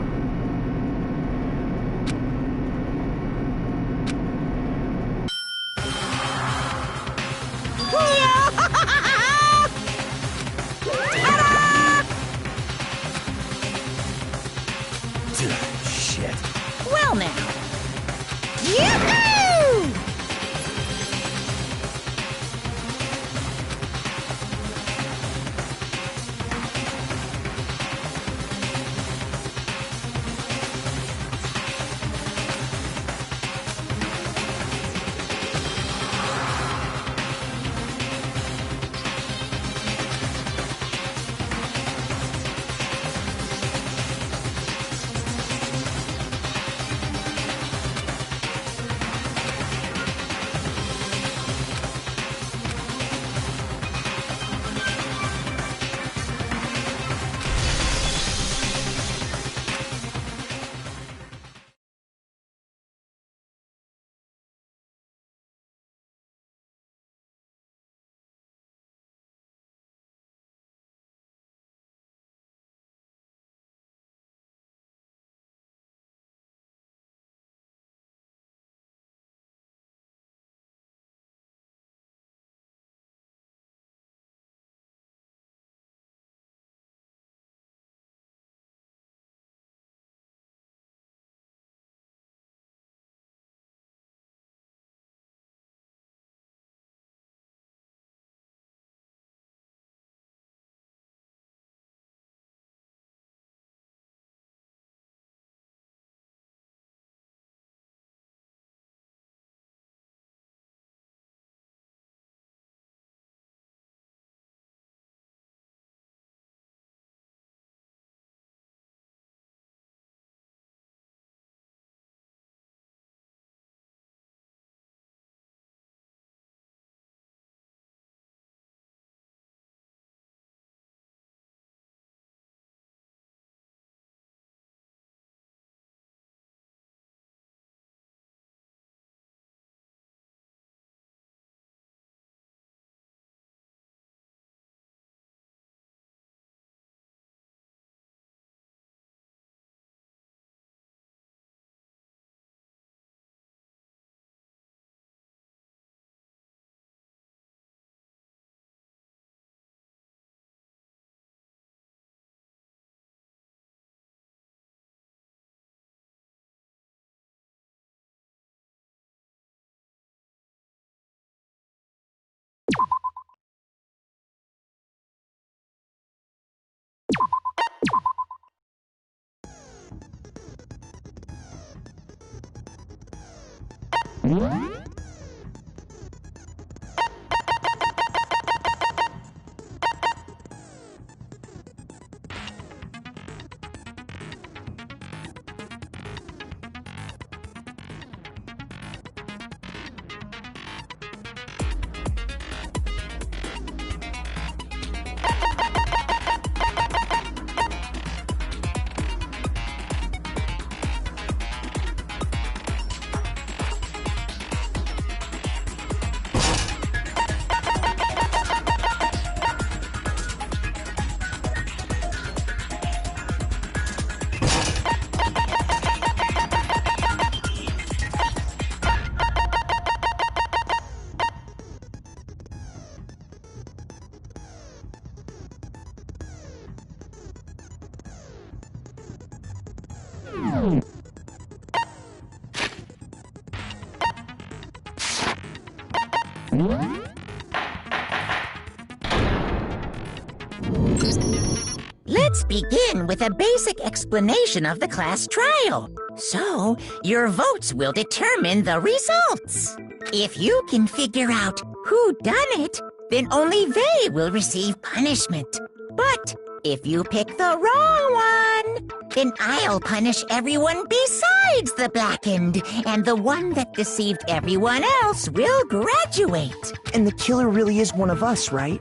Let's begin with a basic explanation of the class trial. So, your votes will determine the results. If you can figure out who done it, then only they will receive punishment. But if you pick the wrong one, then I'll punish everyone besides the blackened, and the one that deceived everyone else will graduate. And the killer really is one of us, right?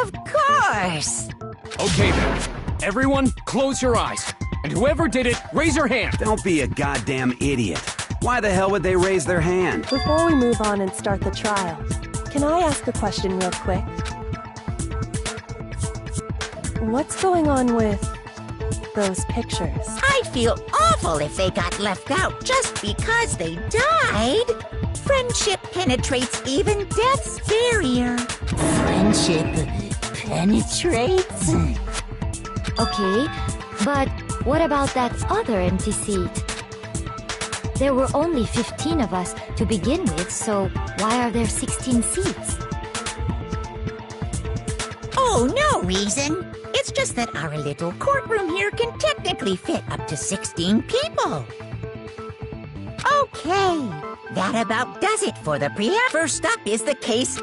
Of course! Okay then. Everyone, close your eyes. And whoever did it, raise your hand. Don't be a goddamn idiot. Why the hell would they raise their hand? Before we move on and start the trial, can I ask a question real quick? What's going on with those pictures? I'd feel awful if they got left out just because they died. Friendship penetrates even death's barrier. Friendship penetrates? Okay, but what about that other empty seat? There were only 15 of us to begin with, so why are there 16 seats? Oh, no reason. It's just that our little courtroom here can technically fit up to 16 people. Okay, that about does it for the pre-app. First up is the case.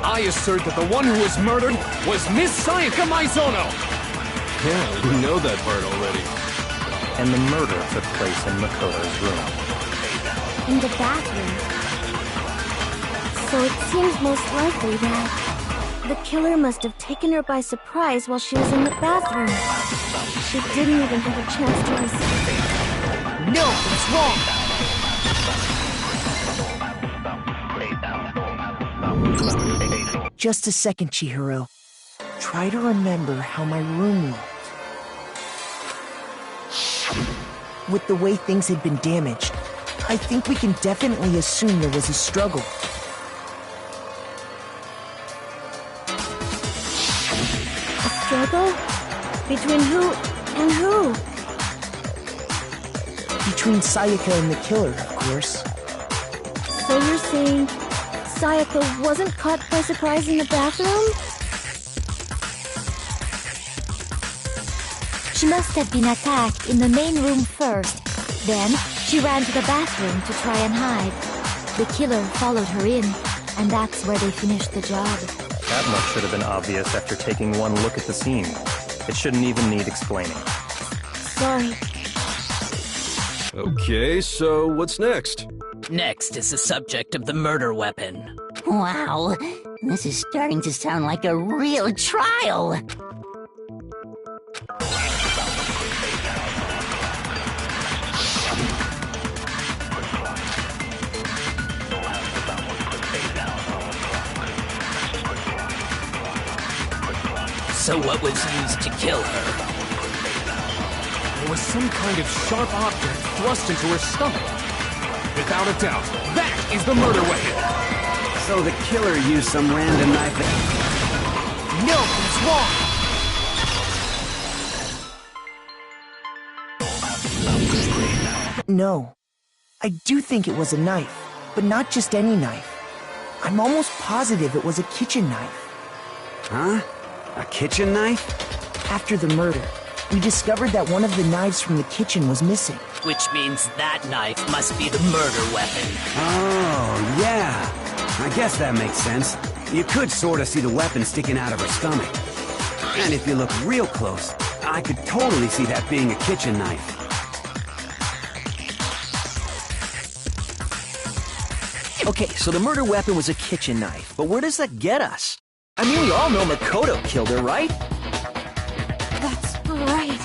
I assert that the one who was murdered was Miss Sayaka Maizono! Yeah, we know that part already. And the murder took place in Makoto's room. In the bathroom. So it seems most likely that The killer must have taken her by surprise while she was in the bathroom. She didn't even have a chance to receive. No, it's wrong! Just a second, Chihiro. Try to remember how my room looked. With the way things had been damaged, I think we can definitely assume there was a struggle. A struggle? Between who and who? Between Sayaka and the killer, of course. So you're saying Sayaka wasn't caught by surprise in the bathroom? she must have been attacked in the main room first. Then she ran to the bathroom to try and hide. The killer followed her in, and that's where they finished the job. That much should have been obvious after taking one look at the scene. It shouldn't even need explaining. Sorry. Okay, so what's next? Next is the subject of the murder weapon. Wow, this is starting to sound like a real trial. So what was used to kill her? There was some kind of sharp object thrust into her stomach. Without a doubt, that is the murder weapon! So the killer used some random knife. No, he's wrong! No. I do think it was a knife, but not just any knife. I'm almost positive it was a kitchen knife. Huh? A kitchen knife? After the murder, we discovered that one of the knives from the kitchen was missing. Which means that knife must be the murder weapon. Oh, yeah. I guess that makes sense. You could sort of see the weapon sticking out of her stomach. And if you look real close, I could totally see that being a kitchen knife. Okay, so the murder weapon was a kitchen knife, but where does that get us? I mean, we all know Makoto killed her, right? That's right.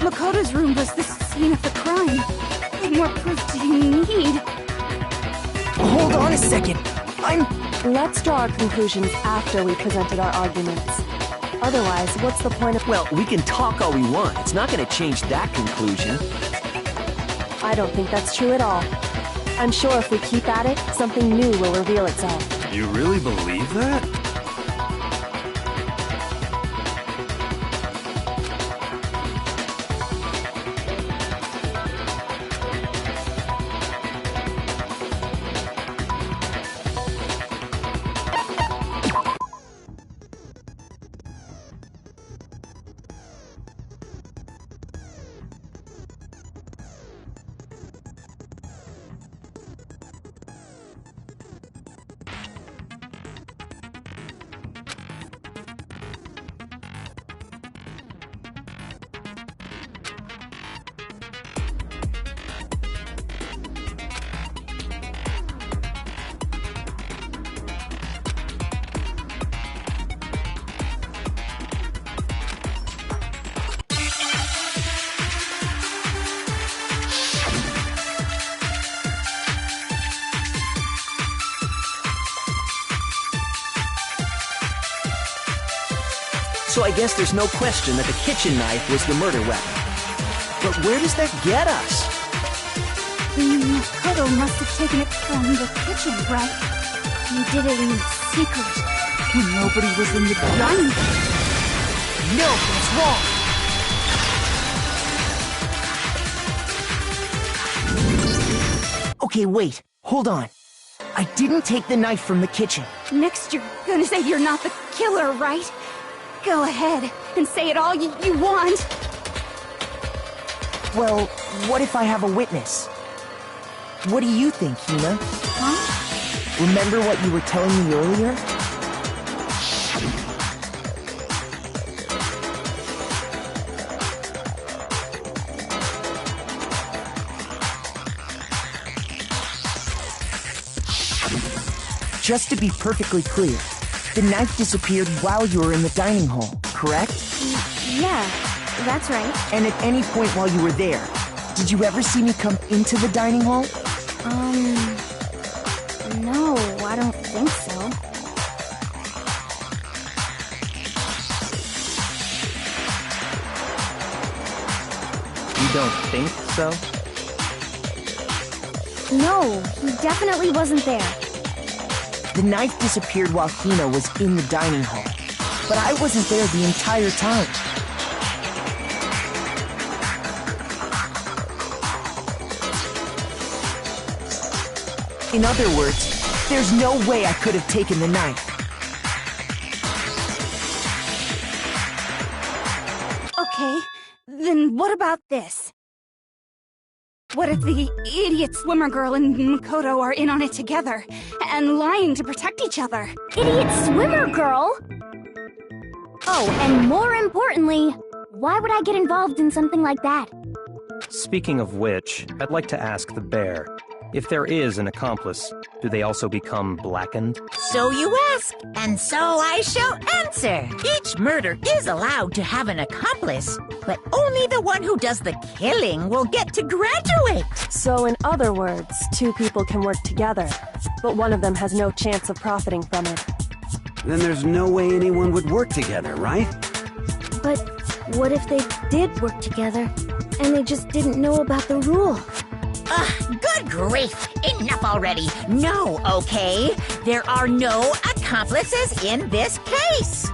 Makoto's room was the scene of the crime. What more proof did he need? Hold on a second. Let's draw our conclusions after we presented our arguments. Otherwise, what's the point of— Well, we can talk all we want. It's not going to change that conclusion. I don't think that's true at all. I'm sure if we keep at it, something new will reveal itself. You really believe that? So I guess there's no question that the kitchen knife was the murder weapon. But where does that get us? Makoto must have taken it from the kitchen, right? He did it in secret, when nobody was in the dining room. No, that's wrong! Okay, wait. Hold on. I didn't take the knife from the kitchen. Next you're gonna say you're not the killer, right? Go ahead and say it all you want. Well, what if I have a witness? What do you think, Hina? Huh? Remember what you were telling me earlier? Just to be perfectly clear, the knife disappeared while you were in the dining hall, correct? Yeah, that's right. And at any point while you were there, did you ever see me come into the dining hall? No, I don't think so. You don't think so? No, he definitely wasn't there. The knife disappeared while Hina was in the dining hall, but I wasn't there the entire time. In other words, there's no way I could have taken the knife. Okay, then what about this? What if the idiot swimmer girl and Makoto are in on it together, and lying to protect each other? Idiot swimmer girl? Oh, and more importantly, why would I get involved in something like that? Speaking of which, I'd like to ask the bear, if there is an accomplice, do they also become blackened? So you ask, and so I shall answer. Each murder is allowed to have an accomplice, but only the one who does the killing will get to graduate. So in other words, two people can work together, but one of them has no chance of profiting from it. Then there's no way anyone would work together, right? But what if they did work together, and they just didn't know about the rule? Good grief! Enough already! No, okay? There are no accomplices in this case!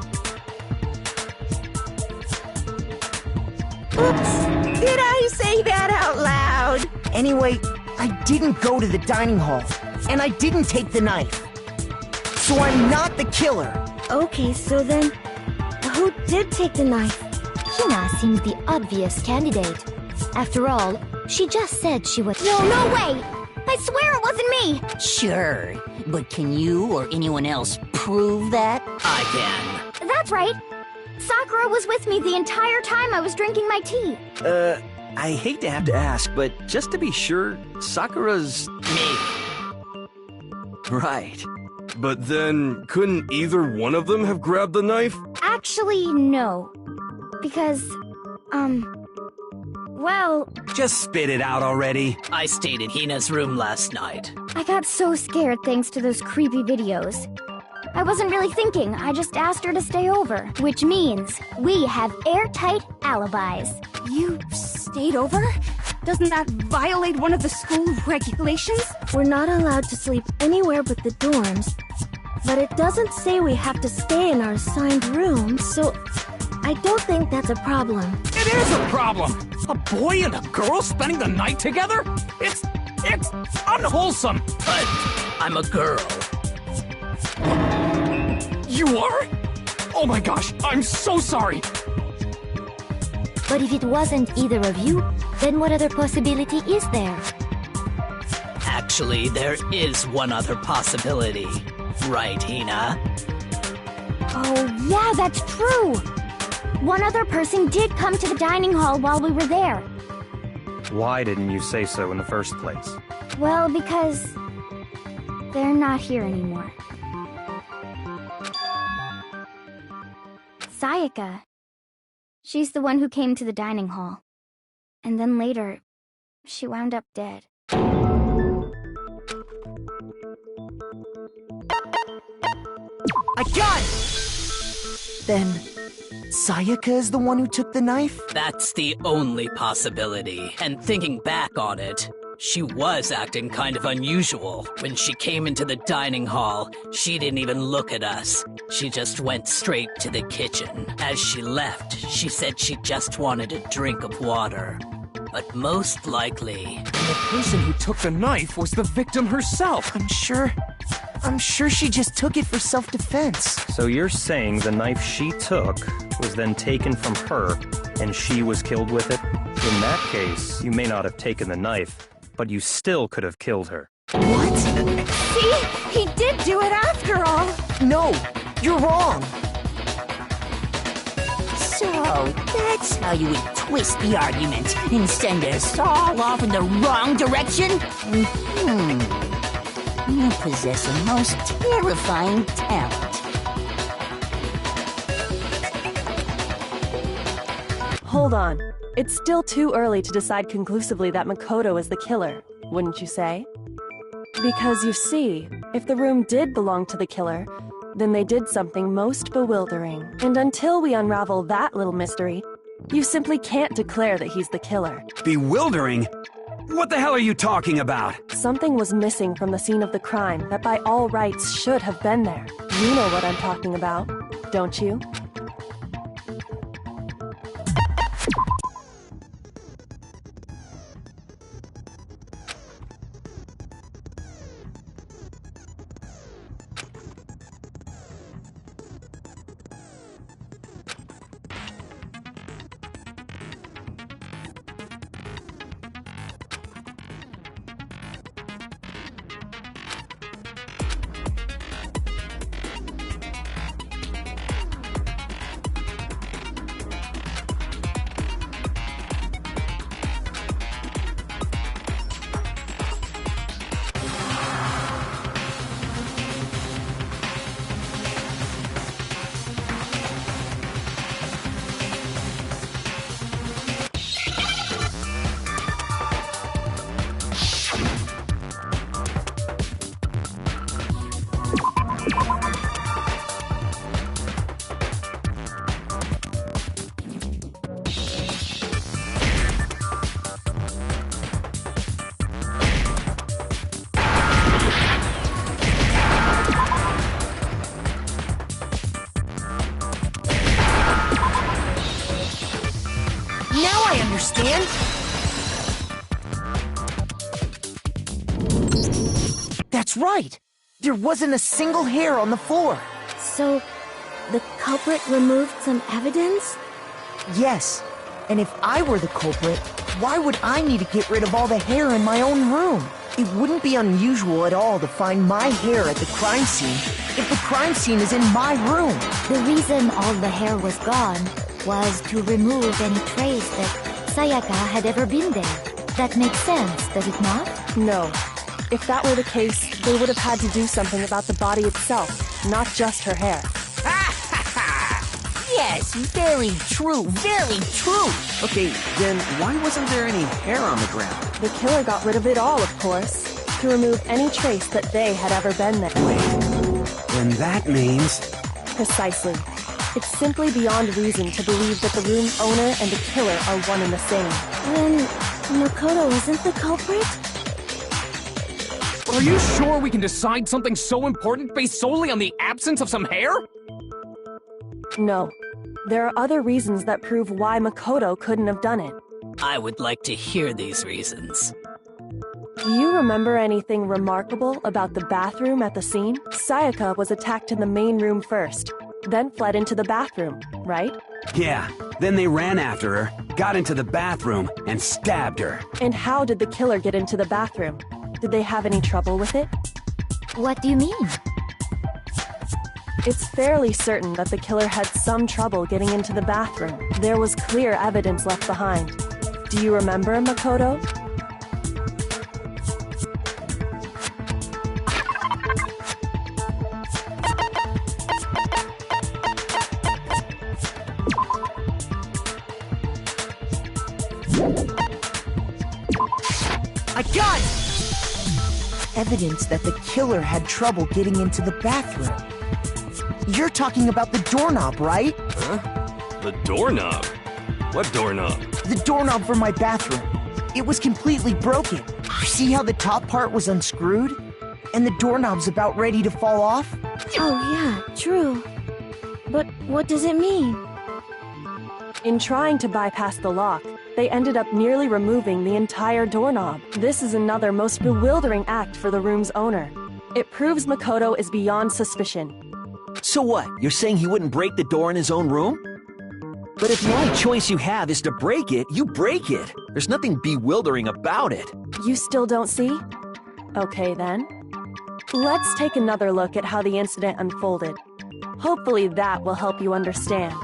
Oops! Did I say that out loud? Anyway, I didn't go to the dining hall, and I didn't take the knife. So I'm not the killer. Okay, so then, who did take the knife? Hina seems the obvious candidate. After all, she just said she was— No way! I swear it wasn't me! Sure, but can you or anyone else prove that? I can. That's right. Sakura was with me the entire time I was drinking my tea. I hate to have to ask, but just to be sure, Sakura's... Me. Right. But then, couldn't either one of them have grabbed the knife? Actually, no. Because, well... Just spit it out already. I stayed in Hina's room last night. I got so scared thanks to those creepy videos. I wasn't really thinking, I just asked her to stay over. Which means, we have airtight alibis. You stayed over? Doesn't that violate one of the school regulations? We're not allowed to sleep anywhere but the dorms. But it doesn't say we have to stay in our assigned rooms, so I don't think that's a problem. It is a problem! A boy and a girl spending the night together? It's unwholesome! But I'm a girl. You are? Oh my gosh, I'm so sorry! But if it wasn't either of you, then what other possibility is there? Actually, there is one other possibility. Right, Hina? Oh, yeah, that's true! One other person did come to the dining hall while we were there. Why didn't you say so in the first place? Well, because... they're not here anymore. Sayaka. She's the one who came to the dining hall. And then later, she wound up dead. I got it! Then, Sayaka is the one who took the knife? That's the only possibility. And thinking back on it, she was acting kind of unusual. When she came into the dining hall, she didn't even look at us. She just went straight to the kitchen. As she left, she said she just wanted a drink of water. But most likely... The person who took the knife was the victim herself. I'm sure she just took it for self-defense. So you're saying the knife she took was then taken from her, and she was killed with it? In that case, you may not have taken the knife, but you still could have killed her. What? See? He did do it after all! No, you're wrong! So, that's how you would twist the argument and send us all off in the wrong direction? You possess a most terrifying talent. Hold on. It's still too early to decide conclusively that Makoto is the killer, wouldn't you say? Because you see, if the room did belong to the killer, then they did something most bewildering. And until we unravel that little mystery, you simply can't declare that he's the killer. Bewildering? What the hell are you talking about? Something was missing from the scene of the crime that by all rights should have been there. You know what I'm talking about, don't you? Now I understand! That's right! There wasn't a single hair on the floor! So, the culprit removed some evidence? Yes. And if I were the culprit, why would I need to get rid of all the hair in my own room? It wouldn't be unusual at all to find my hair at the crime scene if the crime scene is in my room. The reason all the hair was gone was to remove any trace that Sayaka had ever been there. That makes sense, does it not? No. If that were the case, they would have had to do something about the body itself, not just her hair. Yes, very true, very true. Okay, then why wasn't there any hair on the ground? The killer got rid of it all, of course, to remove any trace that they had ever been there. Then that means... Precisely. It's simply beyond reason to believe that the room's owner and the killer are one and the same. Then Makoto isn't the culprit? Are you sure we can decide something so important based solely on the absence of some hair? No. There are other reasons that prove why Makoto couldn't have done it. I would like to hear these reasons. Do you remember anything remarkable about the bathroom at the scene? Sayaka was attacked in the main room first, then fled into the bathroom, right? Yeah, then they ran after her, got into the bathroom, and stabbed her. And how did the killer get into the bathroom? Did they have any trouble with it? What do you mean? It's fairly certain that the killer had some trouble getting into the bathroom. There was clear evidence left behind. Do you remember, Makoto? I got it! Evidence that the killer had trouble getting into the bathroom. You're talking about the doorknob, right? Huh? The doorknob? What doorknob? The doorknob for my bathroom. It was completely broken. See how the top part was unscrewed? And the doorknob's about ready to fall off? Oh yeah, true. But what does it mean? In trying to bypass the lock, they ended up nearly removing the entire doorknob. This is another most bewildering act for the room's owner. It proves Makoto is beyond suspicion. So what? You're saying he wouldn't break the door in his own room? But if the only choice you have is to break it, you break it. There's nothing bewildering about it. You still don't see? Okay then. Let's take another look at how the incident unfolded. Hopefully that will help you understand.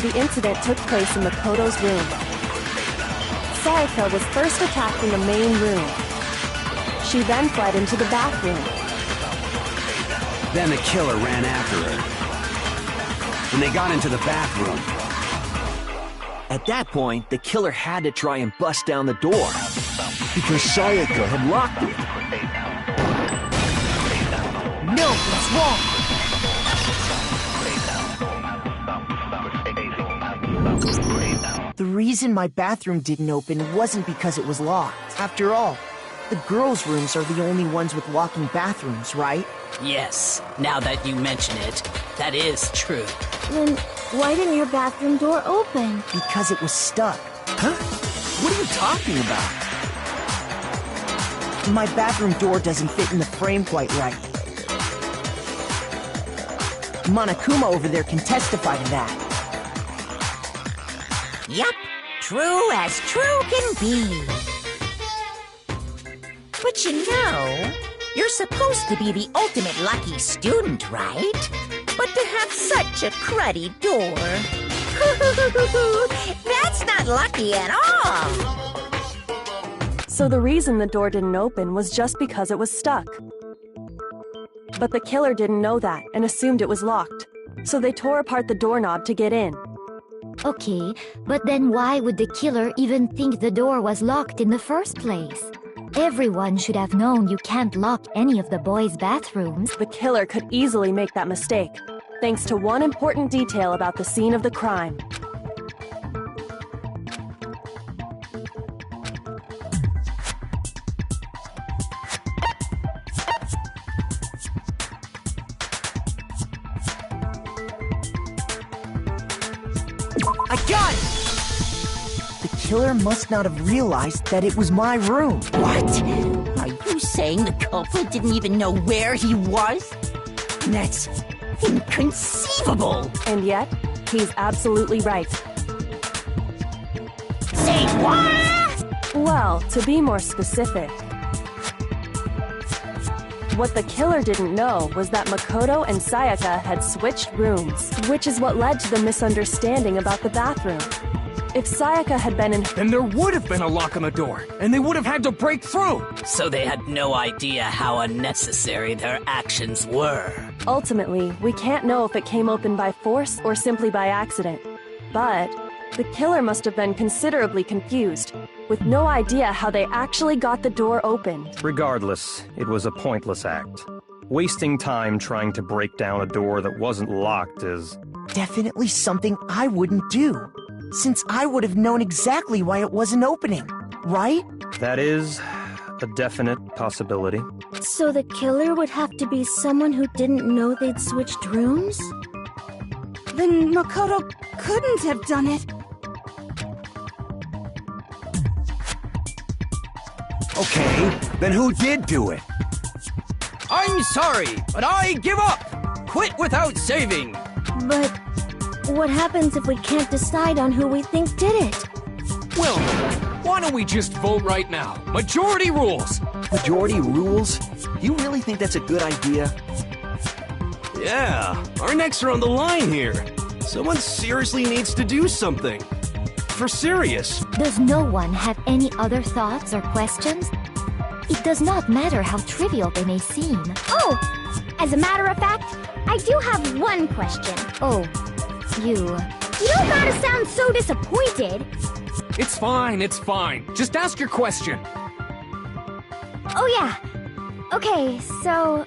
The incident took place in Makoto's room. Sayaka was first attacked in the main room. She then fled into the bathroom. Then the killer ran after her. And they got into the bathroom. At that point, the killer had to try and bust down the door. Because Sayaka had locked it. No, it's wrong! The reason my bathroom didn't open wasn't because it was locked. After all, the girls' rooms are the only ones with locking bathrooms, right? Yes, now that you mention it, that is true. Then why didn't your bathroom door open? Because it was stuck. Huh? What are you talking about? My bathroom door doesn't fit in the frame quite right. Monokuma over there can testify to that. Yup, true as true can be. But you know, you're supposed to be the ultimate lucky student, right? But to have such a cruddy door. That's not lucky at all. So the reason the door didn't open was just because it was stuck. But the killer didn't know that and assumed it was locked. So they tore apart the doorknob to get in. Okay, but then why would the killer even think the door was locked in the first place? Everyone should have known you can't lock any of the boys' bathrooms. The killer could easily make that mistake, thanks to one important detail about the scene of the crime. I got it! The killer must not have realized that it was my room. What? Are you saying the culprit didn't even know where he was? That's inconceivable! And yet, he's absolutely right. Say what? Well, to be more specific, what the killer didn't know was that Makoto and Sayaka had switched rooms, which is what led to the misunderstanding about the bathroom. If Sayaka had been in... Then there would have been a lock on the door, and they would have had to break through! So they had no idea how unnecessary their actions were. Ultimately, we can't know if it came open by force or simply by accident. But the killer must have been considerably confused, with no idea how they actually got the door open. Regardless, it was a pointless act. Wasting time trying to break down a door that wasn't locked is... Definitely something I wouldn't do, since I would have known exactly why it wasn't opening, right? That is a definite possibility. So the killer would have to be someone who didn't know they'd switched rooms? Then Makoto couldn't have done it. Okay, then who did do it? I'm sorry, but I give up! Quit without saving! But what happens if we can't decide on who we think did it? Well, why don't we just vote right now? Majority rules! Majority rules? You really think that's a good idea? Yeah, our necks are on the line here. Someone seriously needs to do something. For serious. Does no one have any other thoughts or questions? It does not matter how trivial they may seem. Oh! As a matter of fact, I do have one question. Oh, you... You don't gotta sound so disappointed. It's fine, it's fine. Just ask your question. Oh yeah. Okay, so...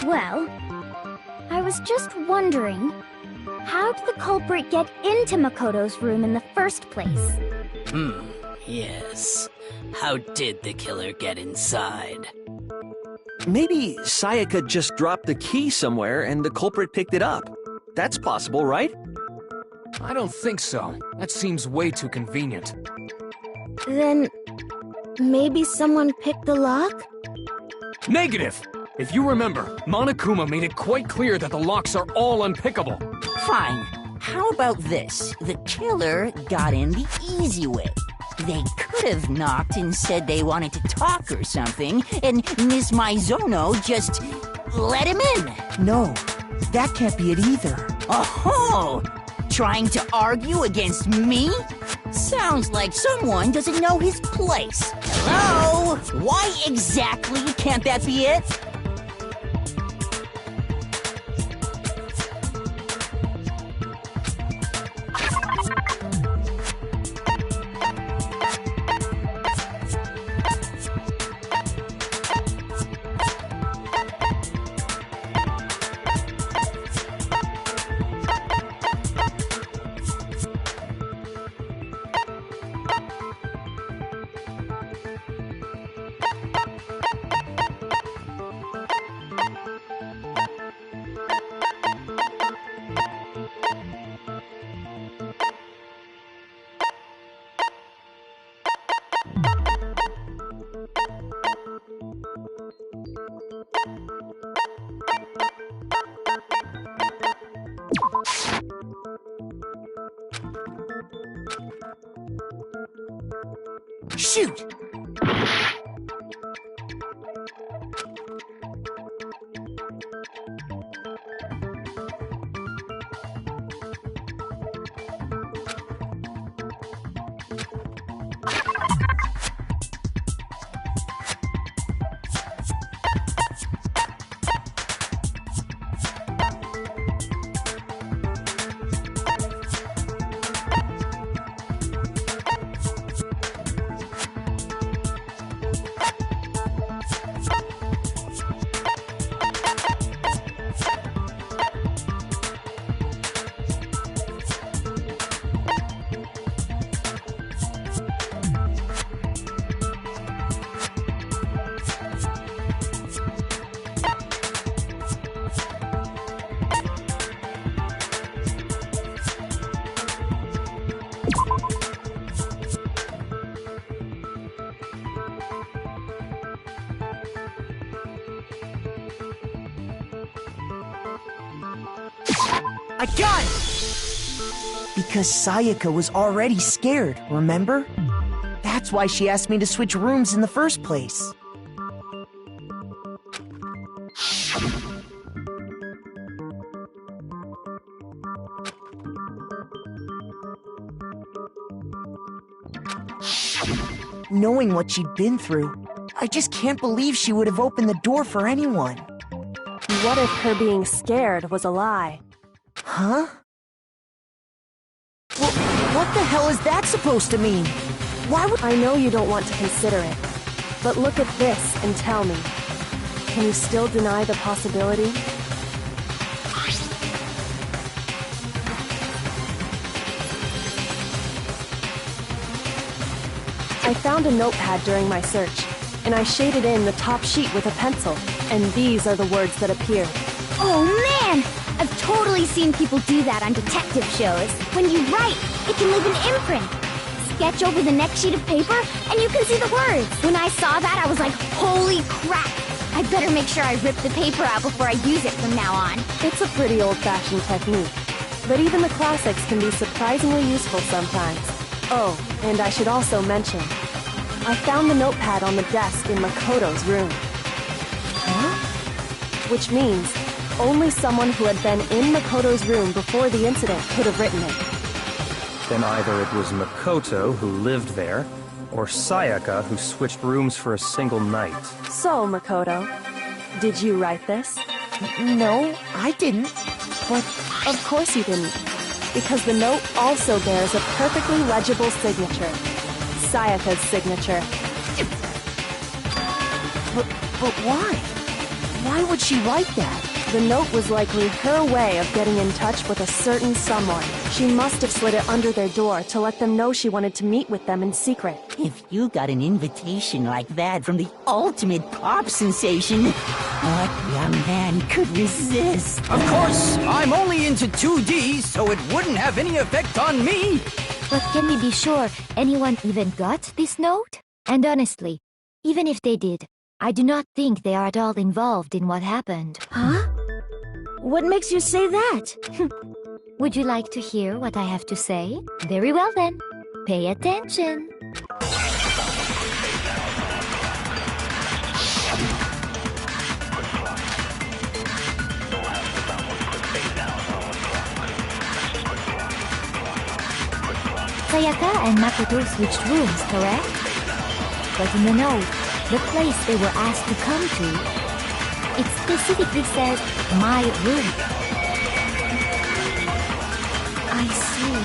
Well... I was just wondering... How did the culprit get into Makoto's room in the first place? Yes. How did the killer get inside? Maybe Sayaka just dropped the key somewhere and the culprit picked it up. That's possible, right? I don't think so. That seems way too convenient. Then maybe someone picked the lock? Negative! If you remember, Monokuma made it quite clear that the locks are all unpickable. Fine. How about this? The killer got in the easy way. They could have knocked and said they wanted to talk or something, and Miss Maizono just let him in. No, that can't be it either. Oh, trying to argue against me? Sounds like someone doesn't know his place. Hello? Why exactly can't that be it? Shoot! I got it! Because Sayaka was already scared, remember? That's why she asked me to switch rooms in the first place. Knowing what she'd been through, I just can't believe she would have opened the door for anyone. What if her being scared was a lie? Huh? What the hell is that supposed to mean? Why would— I know you don't want to consider it, but look at this and tell me. Can you still deny the possibility? I found a notepad during my search, and I shaded in the top sheet with a pencil, and these are the words that appear. Oh man! I've totally seen people do that on detective shows. When you write, it can leave an imprint. Sketch over the next sheet of paper, and you can see the words. When I saw that, I was like, holy crap! I better make sure I rip the paper out before I use it from now on. It's a pretty old-fashioned technique, but even the classics can be surprisingly useful sometimes. Oh, and I should also mention, I found the notepad on the desk in Makoto's room. Huh? Which means only someone who had been in Makoto's room before the incident could have written it. Then either it was Makoto who lived there, or Sayaka who switched rooms for a single night. So, Makoto, did you write this? No, I didn't. But of course you didn't. Because the note also bears a perfectly legible signature. Sayaka's signature. But why? Why would she write that? The note was likely her way of getting in touch with a certain someone. She must have slid it under their door to let them know she wanted to meet with them in secret. If you got an invitation like that from the ultimate pop sensation, what young man could resist? Of course, I'm only into 2D, so it wouldn't have any effect on me. But can we be sure anyone even got this note? And honestly, even if they did, I do not think they are at all involved in what happened. Huh? What makes you say that? Would you like to hear what I have to say? Very well then. Pay attention. Sayaka and Makoto switched rooms, correct? But in the note, the place they were asked to come to, it specifically says, my room. I see.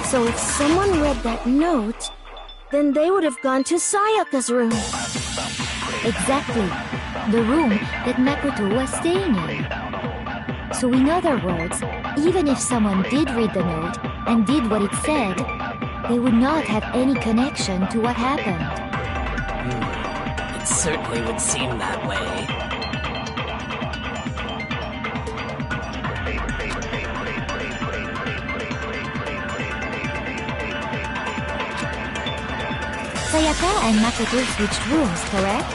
So if someone read that note, then they would have gone to Sayaka's room. Exactly. The room that Makoto was staying in. So in other words, even if someone did read the note and did what it said, they would not have any connection to what happened. It certainly would seem that way. Sayaka and Makoto switched rooms, correct?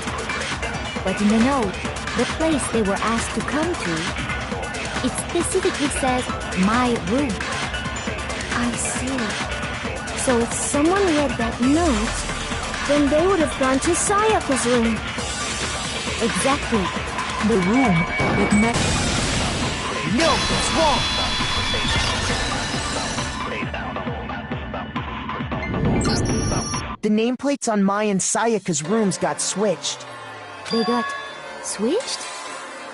But in the note, the place they were asked to come to, it specifically says, my room. I see. So if someone read that note, then they would have gone to Sayaka's room. Exactly. The room with No, it's wrong! The nameplates on Mai and Sayaka's rooms got switched. They got switched?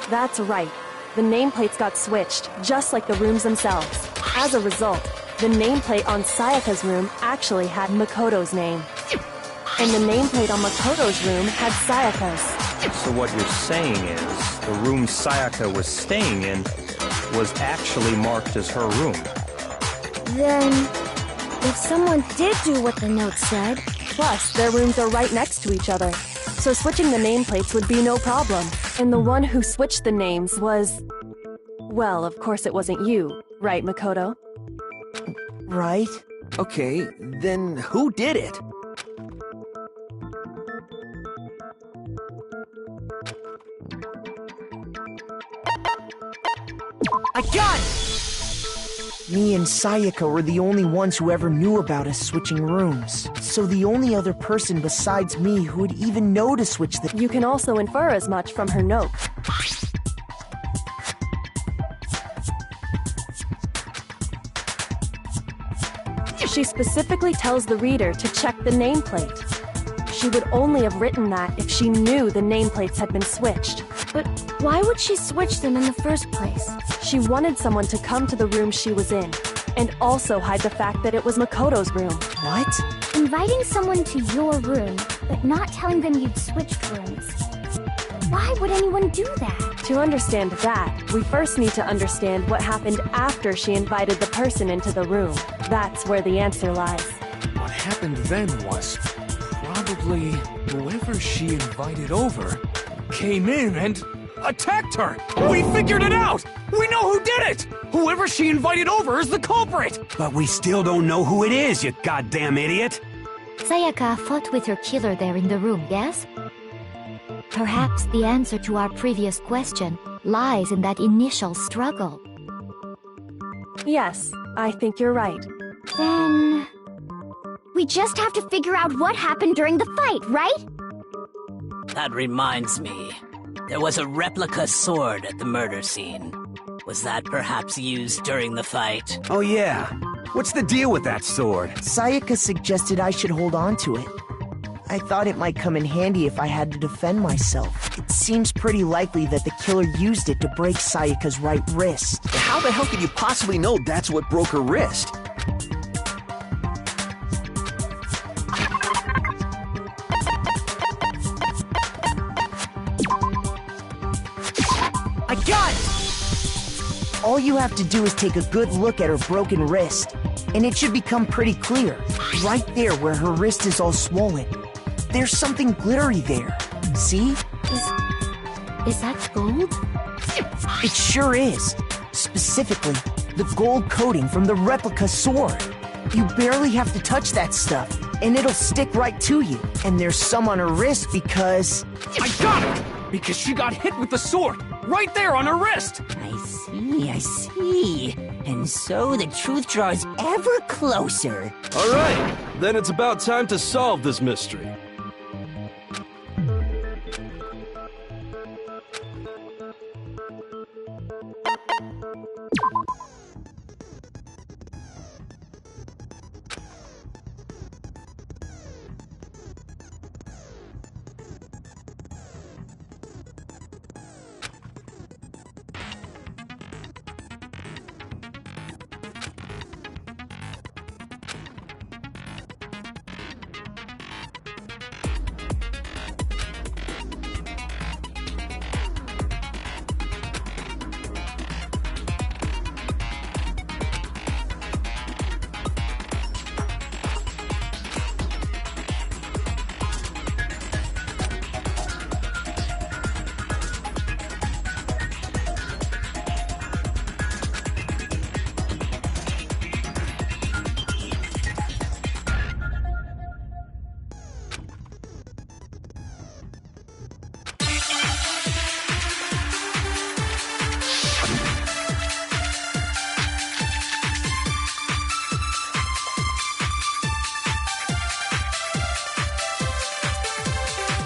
That's right. The nameplates got switched, just like the rooms themselves. As a result, the nameplate on Sayaka's room actually had Makoto's name. And the nameplate on Makoto's room had Sayaka's. So what you're saying is, the room Sayaka was staying in was actually marked as her room. Then, if someone did do what the note said... Plus, their rooms are right next to each other. So switching the nameplates would be no problem. And the one who switched the names was... Well, of course it wasn't you, right, Makoto? Right. Okay, then who did it? I got it! Me and Sayaka were the only ones who ever knew about us switching rooms. So the only other person besides me who would even know to switch the— You can also infer as much from her note. She specifically tells the reader to check the nameplate. She would only have written that if she knew the nameplates had been switched. But why would she switch them in the first place? She wanted someone to come to the room she was in, and also hide the fact that it was Makoto's room. What? Inviting someone to your room, but not telling them you'd switched rooms. Why would anyone do that? To understand that, we first need to understand what happened after she invited the person into the room. That's where the answer lies. What happened then was probably whoever she invited over came in and attacked her! We figured it out! We know who did it! Whoever she invited over is the culprit! But we still don't know who it is, you goddamn idiot! Sayaka fought with her killer there in the room, yes? Perhaps the answer to our previous question lies in that initial struggle. Yes, I think you're right. Then we just have to figure out what happened during the fight, right? That reminds me. There was a replica sword at the murder scene. Was that perhaps used during the fight? Oh yeah. What's the deal with that sword? Sayaka suggested I should hold on to it. I thought it might come in handy if I had to defend myself. It seems pretty likely that the killer used it to break Sayaka's right wrist. How the hell could you possibly know that's what broke her wrist? I got it! All you have to do is take a good look at her broken wrist, and it should become pretty clear. Right there where her wrist is all swollen. There's something glittery there. See? Is that gold? It sure is. Specifically, the gold coating from the replica sword. You barely have to touch that stuff, and it'll stick right to you. And there's some on her wrist because... I got it! Because she got hit with the sword! Right there on her wrist! I see. And so the truth draws ever closer. All right, then it's about time to solve this mystery.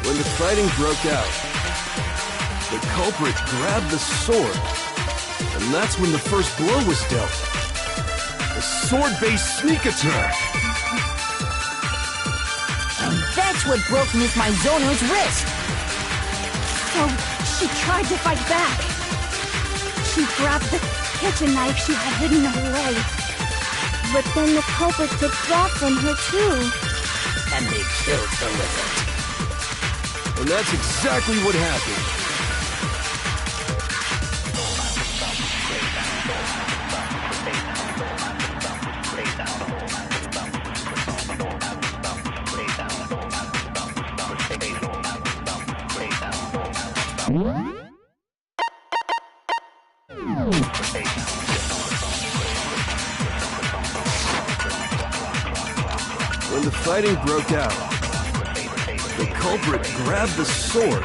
When the fighting broke out, the culprit grabbed the sword, and that's when the first blow was dealt. The sword-based sneak attack! And that's what broke Miss Mizono's wrist! So, she tried to fight back. She grabbed the kitchen knife she had hidden away. But then the culprit took that from her too. And they killed her with it. And that's exactly what happened. When the fighting broke out, the culprit grabbed the sword,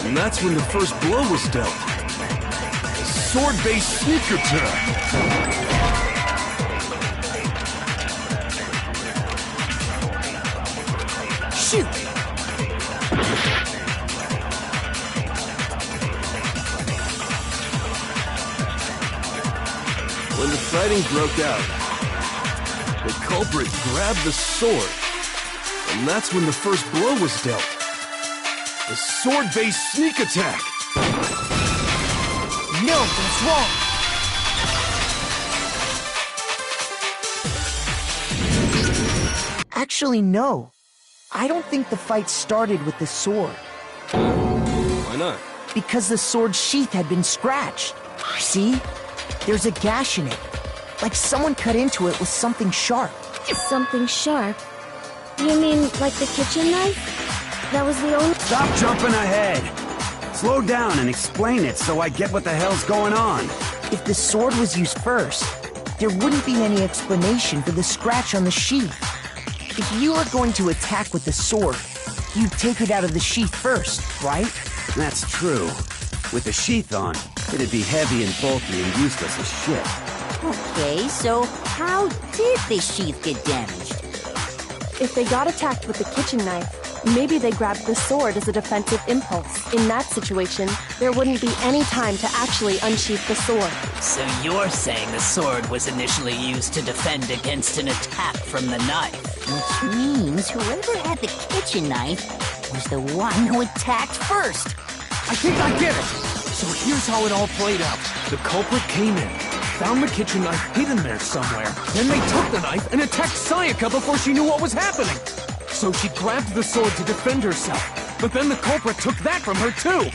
and that's when the first blow was dealt. A sword-based sneak attack! Shoot! When the fighting broke out, the culprit grabbed the sword, and that's when the first blow was dealt. The sword-based sneak attack! No, that's wrong! Actually, no. I don't think the fight started with the sword. Why not? Because the sword's sheath had been scratched. See? There's a gash in it. Like someone cut into it with something sharp. Something sharp? You mean like the kitchen knife? That was the only— Stop jumping ahead! Slow down and explain it so I get what the hell's going on. If the sword was used first, there wouldn't be any explanation for the scratch on the sheath. If you are going to attack with the sword, you'd take it out of the sheath first, right? That's true. With the sheath on, it'd be heavy and bulky and useless as shit. Okay, so how did the sheath get damaged? If they got attacked with the kitchen knife, maybe they grabbed the sword as a defensive impulse. In that situation, there wouldn't be any time to actually unsheath the sword. So you're saying the sword was initially used to defend against an attack from the knife? Which means whoever had the kitchen knife was the one who attacked first. I think I get it! So here's how it all played out. The culprit came in, found the kitchen knife hidden there somewhere. Then they took the knife and attacked Sayaka before she knew what was happening. So she grabbed the sword to defend herself. But then the culprit took that from her too.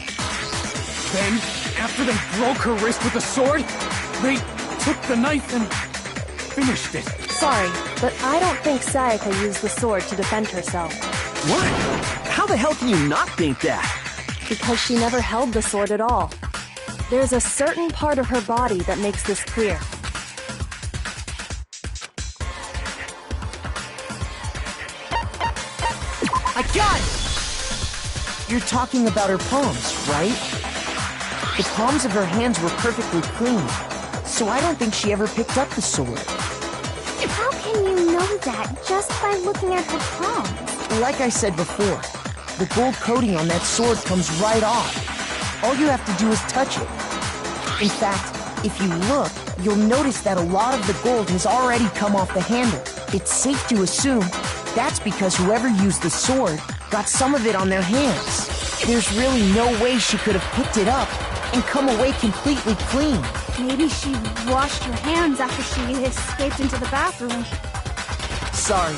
Then, after they broke her wrist with the sword, they took the knife and finished it. Sorry, but I don't think Sayaka used the sword to defend herself. What? How the hell can you not think that? Because she never held the sword at all. There's a certain part of her body that makes this clear. I got it! You're talking about her palms, right? The palms of her hands were perfectly clean, so I don't think she ever picked up the sword. How can you know that just by looking at her palms? Like I said before, the gold coating on that sword comes right off. All you have to do is touch it. In fact, if you look, you'll notice that a lot of the gold has already come off the handle. It's safe to assume that's because whoever used the sword got some of it on their hands. There's really no way she could have picked it up and come away completely clean. Maybe she washed her hands after she escaped into the bathroom. Sorry,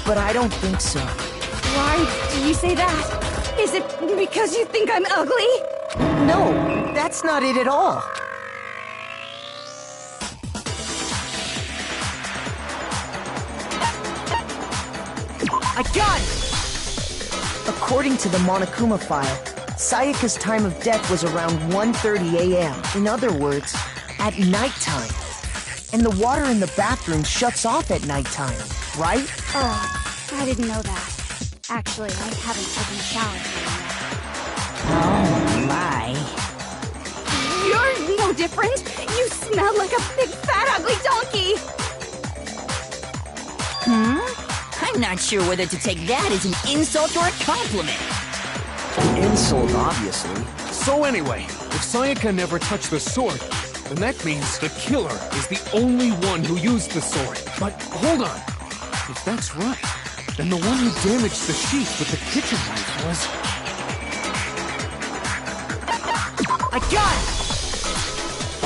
but I don't think so. Why do you say that? Is it because you think I'm ugly? No, that's not it at all. I got it! According to the Monokuma file, Sayaka's time of death was around 1:30 a.m. In other words, at nighttime. And the water in the bathroom shuts off at nighttime, right? Oh, I didn't know that. Actually, I haven't taken a shower yet. Oh my. You're no different. You smell like a big fat ugly donkey. I'm not sure whether to take that as an insult or a compliment. An insult, obviously. So anyway, if Sayaka never touched the sword, then that means the killer is the only one who used the sword. But hold on. If that's right, then the one who damaged the sheath with the kitchen knife was... I got it!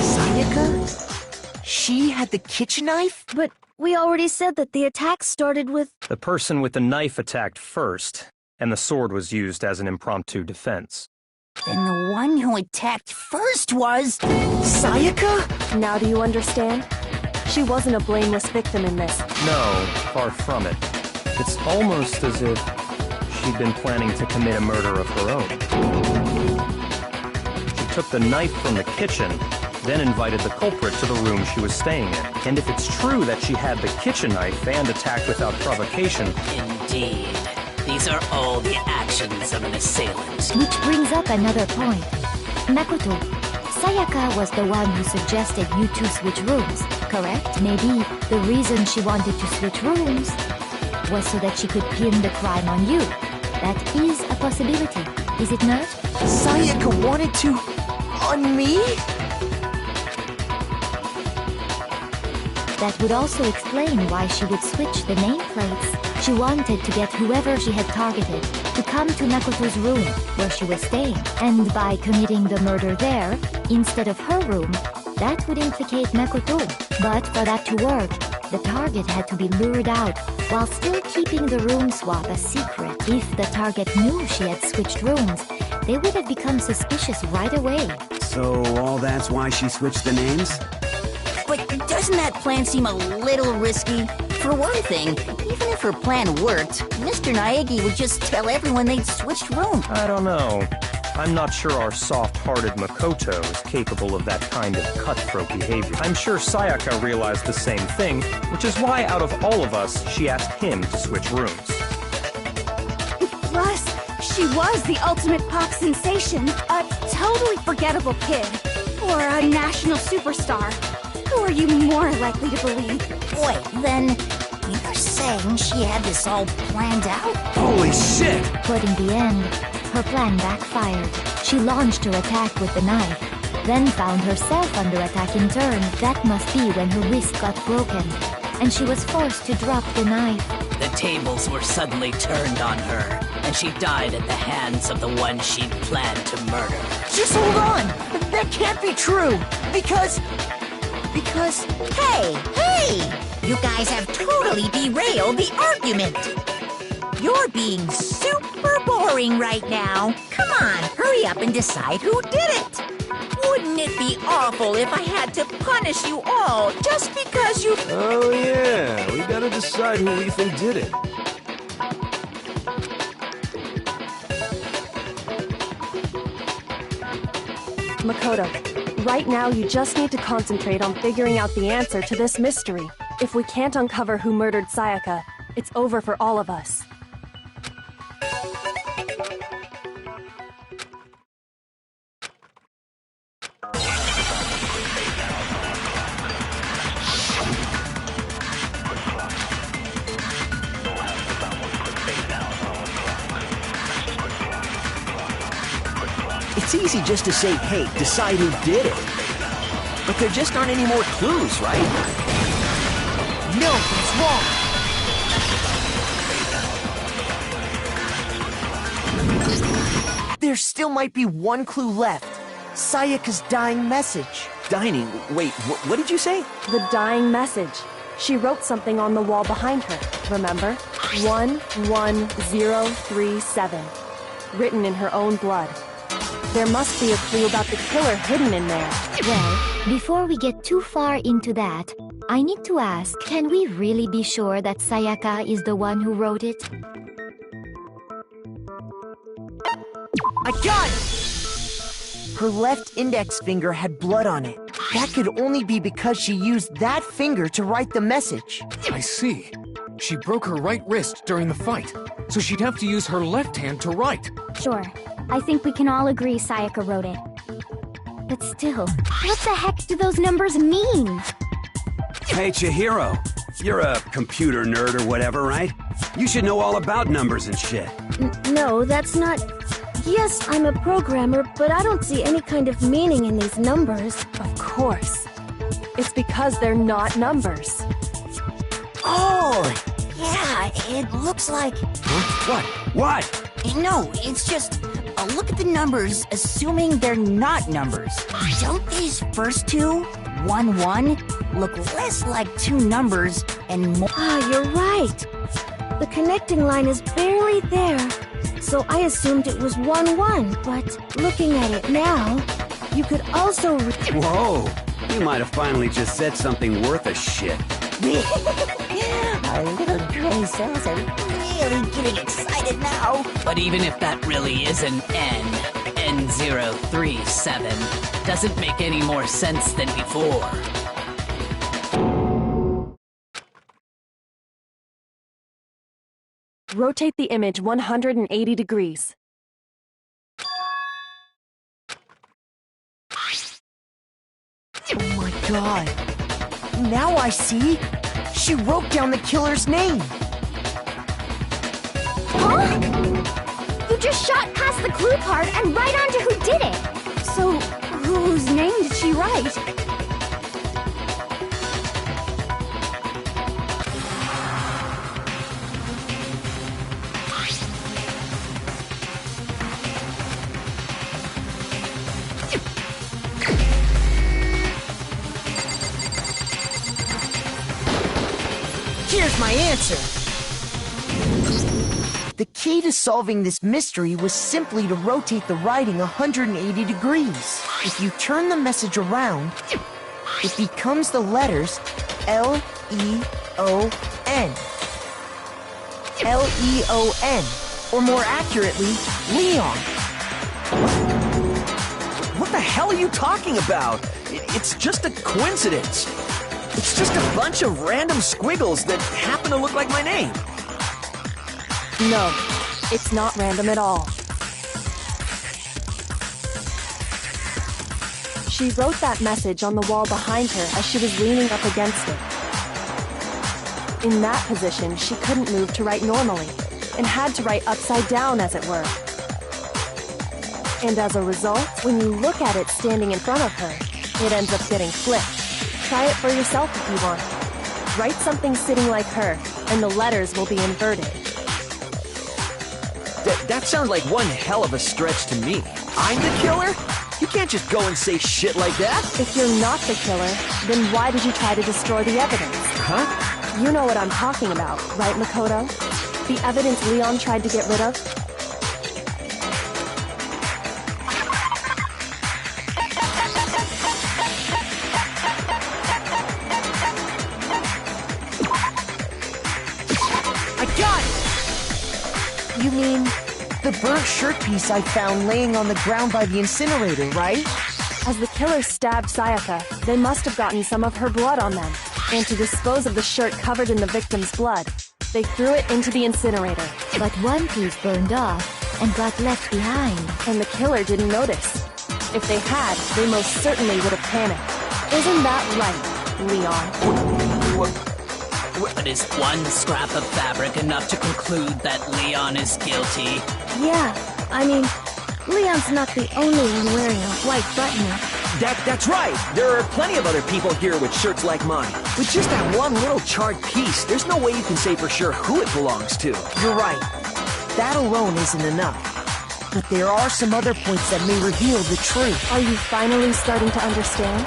Sayaka? She had the kitchen knife? But we already said that the attack started with— The person with the knife attacked first, and the sword was used as an impromptu defense. Then the one who attacked first was... Sayaka? Now do you understand? She wasn't a blameless victim in this. No, far from it. It's almost as if she'd been planning to commit a murder of her own. She took the knife from the kitchen, then invited the culprit to the room she was staying in. And if it's true that she had the kitchen knife and attacked without provocation... Indeed. These are all the actions of an assailant. Which brings up another point. Makoto, Sayaka was the one who suggested you two switch rooms, correct? Maybe the reason she wanted to switch rooms was so that she could pin the crime on you. That is a possibility, is it not? Sayaka wanted to... on me? That would also explain why she would switch the nameplates. She wanted to get whoever she had targeted to come to Makoto's room, where she was staying. And by committing the murder there, instead of her room, that would implicate Makoto. But for that to work, the target had to be lured out, while still keeping the room swap a secret. If the target knew she had switched rooms, they would have become suspicious right away. So all that's why she switched the names? But doesn't that plan seem a little risky? For one thing, even if her plan worked, Mr. Naegi would just tell everyone they'd switched rooms. I don't know. I'm not sure our soft-hearted Makoto is capable of that kind of cutthroat behavior. I'm sure Sayaka realized the same thing, which is why out of all of us, she asked him to switch rooms. Plus, she was the ultimate pop sensation, a totally forgettable kid, or a national superstar. Who are you more likely to believe? Wait, then you're saying she had this all planned out? Holy shit! But in the end, her plan backfired. She launched her attack with the knife, then found herself under attack in turn. That must be when her wrist got broken, and she was forced to drop the knife. The tables were suddenly turned on her, and she died at the hands of the one she'd planned to murder. Just hold on! That can't be true! Because... Hey! You guys have totally derailed the argument! You're being super boring right now. Come on, hurry up and decide who did it! Wouldn't it be awful if I had to punish you all just because you... Oh yeah, we gotta decide who we think did it. Makoto, right now you just need to concentrate on figuring out the answer to this mystery. If we can't uncover who murdered Sayaka, it's over for all of us. It's easy just to say, hey, decide who did it. But there just aren't any more clues, right? No, that's wrong! There still might be one clue left. Sayaka's dying message. Dining? Wait, what did you say? The dying message. She wrote something on the wall behind her, remember? 11037. Written in her own blood. There must be a clue about the killer hidden in there. Well, before we get too far into that, I need to ask, can we really be sure that Sayaka is the one who wrote it? I got it! Her left index finger had blood on it. That could only be because she used that finger to write the message. I see. She broke her right wrist during the fight, so she'd have to use her left hand to write. Sure. I think we can all agree Sayaka wrote it. But still, what the heck do those numbers mean? Hey, Chihiro. You're a computer nerd or whatever, right? You should know all about numbers and shit. No, that's not... Yes, I'm a programmer, but I don't see any kind of meaning in these numbers. Of course. It's because they're not numbers. Oh! Yeah, it looks like... Huh? What? No, it's just... look at the numbers, assuming they're not numbers. Don't these first two, 1-1, look less like two numbers and more... Ah, you're right. The connecting line is barely there. So I assumed it was 1-1, but looking at it now, you could also... Whoa! You might have finally just said something worth a shit. Our little gray cells are really getting excited now. But even if that really is an N037, doesn't make any more sense than before. Rotate the image 180 degrees. Oh my god. Now I see. She wrote down the killer's name. Huh? part and write onto who did it. So, whose name did she write? Here's my answer. The key to solving this mystery was simply to rotate the writing 180 degrees. If you turn the message around, it becomes the letters L-E-O-N. L-E-O-N, or more accurately, Leon. What the hell are you talking about? It's just a coincidence. It's just a bunch of random squiggles that happen to look like my name. No, it's not random at all. She wrote that message on the wall behind her as she was leaning up against it. In that position, she couldn't move to write normally, and had to write upside down, as it were. And as a result, when you look at it standing in front of her, it ends up getting flipped. Try it for yourself if you want. Write something sitting like her, and the letters will be inverted. That sounds like one hell of a stretch to me. I'm the killer? You can't just go and say shit like that. If you're not the killer, then why did you try to destroy the evidence? Huh? You know what I'm talking about, right, Makoto? The evidence Leon tried to get rid of? I got it! You mean the burnt shirt piece I found laying on the ground by the incinerator, right? As the killer stabbed Sayaka, they must have gotten some of her blood on them. And to dispose of the shirt covered in the victim's blood, they threw it into the incinerator. But one piece burned off and got left behind. And the killer didn't notice. If they had, they most certainly would have panicked. Isn't that right, Leon? But is one scrap of fabric enough to conclude that Leon is guilty? Yeah, I mean, Leon's not the only one wearing a white button-up. That's right. There are plenty of other people here with shirts like mine. With just that one little charred piece, there's no way you can say for sure who it belongs to. You're right. That alone isn't enough. But there are some other points that may reveal the truth. Are you finally starting to understand?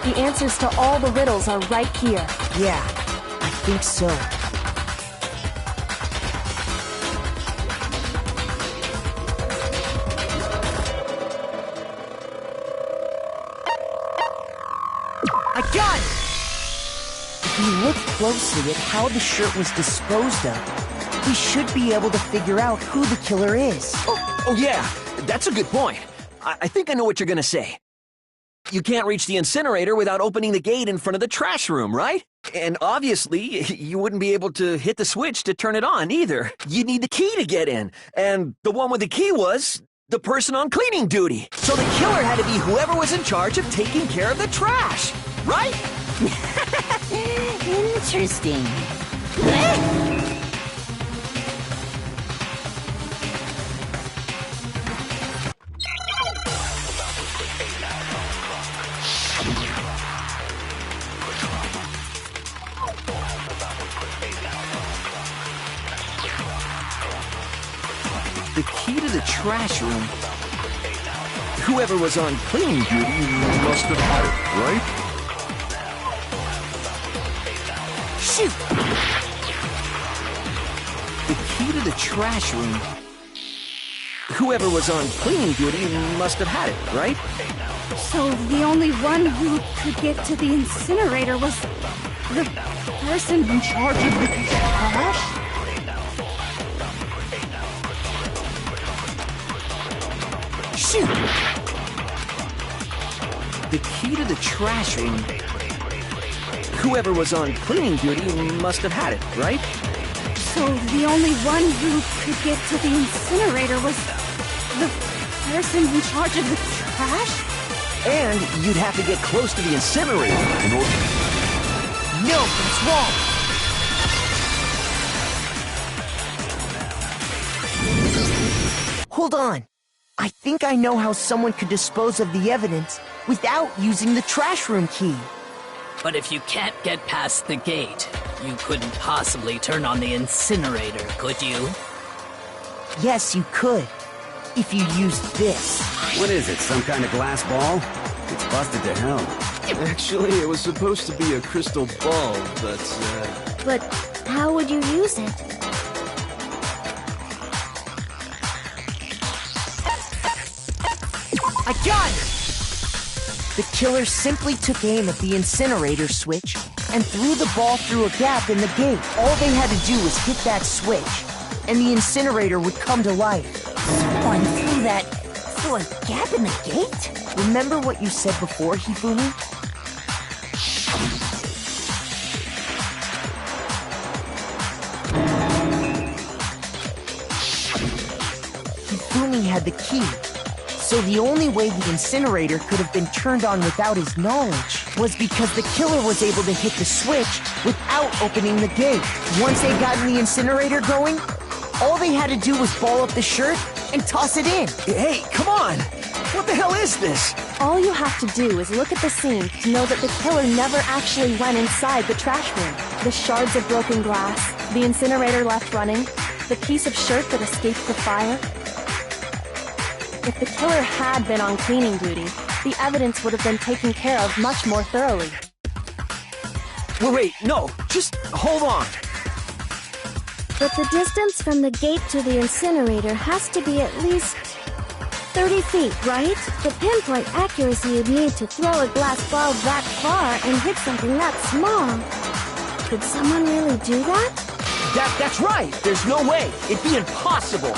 The answers to all the riddles are right here. Yeah, I think so. I got it! If you look closely at how the shirt was disposed of, we should be able to figure out who the killer is. Oh yeah, that's a good point. I think I know what you're gonna say. You can't reach the incinerator without opening the gate in front of the trash room, right? And obviously, you wouldn't be able to hit the switch to turn it on either. You'd need the key to get in, and the one with the key was the person on cleaning duty. So the killer had to be whoever was in charge of taking care of the trash, right? Interesting. The key to the trash room. Whoever was on cleaning duty must have had it, right? Shoot! The key to the trash room. Whoever was on cleaning duty must have had it, right? So the only one who could get to the incinerator was the person in charge of the trash? Shoot! The key to the trash room. Whoever was on cleaning duty must have had it, right? So the only one who could get to the incinerator was the person in charge of the trash? And you'd have to get close to the incinerator in order... No, that's wrong! Hold on. I think I know how someone could dispose of the evidence without using the trash room key. But if you can't get past the gate, you couldn't possibly turn on the incinerator, could you? Yes, you could. If you used this. What is it, some kind of glass ball? It's busted to hell. Actually, it was supposed to be a crystal ball, but, But how would you use it? I got it! The killer simply took aim at the incinerator switch and threw the ball through a gap in the gate. All they had to do was hit that switch, and the incinerator would come to life. Someone through a gap in the gate? Remember what you said before, Hifumi? Hifumi had the key, so the only way the incinerator could have been turned on without his knowledge was because the killer was able to hit the switch without opening the gate. Once they got the incinerator going, all they had to do was ball up the shirt and toss it in. Hey, come on! What the hell is this? All you have to do is look at the scene to know that the killer never actually went inside the trash room. The shards of broken glass, the incinerator left running, the piece of shirt that escaped the fire. If the killer had been on cleaning duty, the evidence would have been taken care of much more thoroughly. Wait, no, just hold on. But the distance from the gate to the incinerator has to be at least 30 feet, right? The pinpoint accuracy you'd need to throw a glass ball that far and hit something that small. Could someone really do that? That's right! There's no way! It'd be impossible!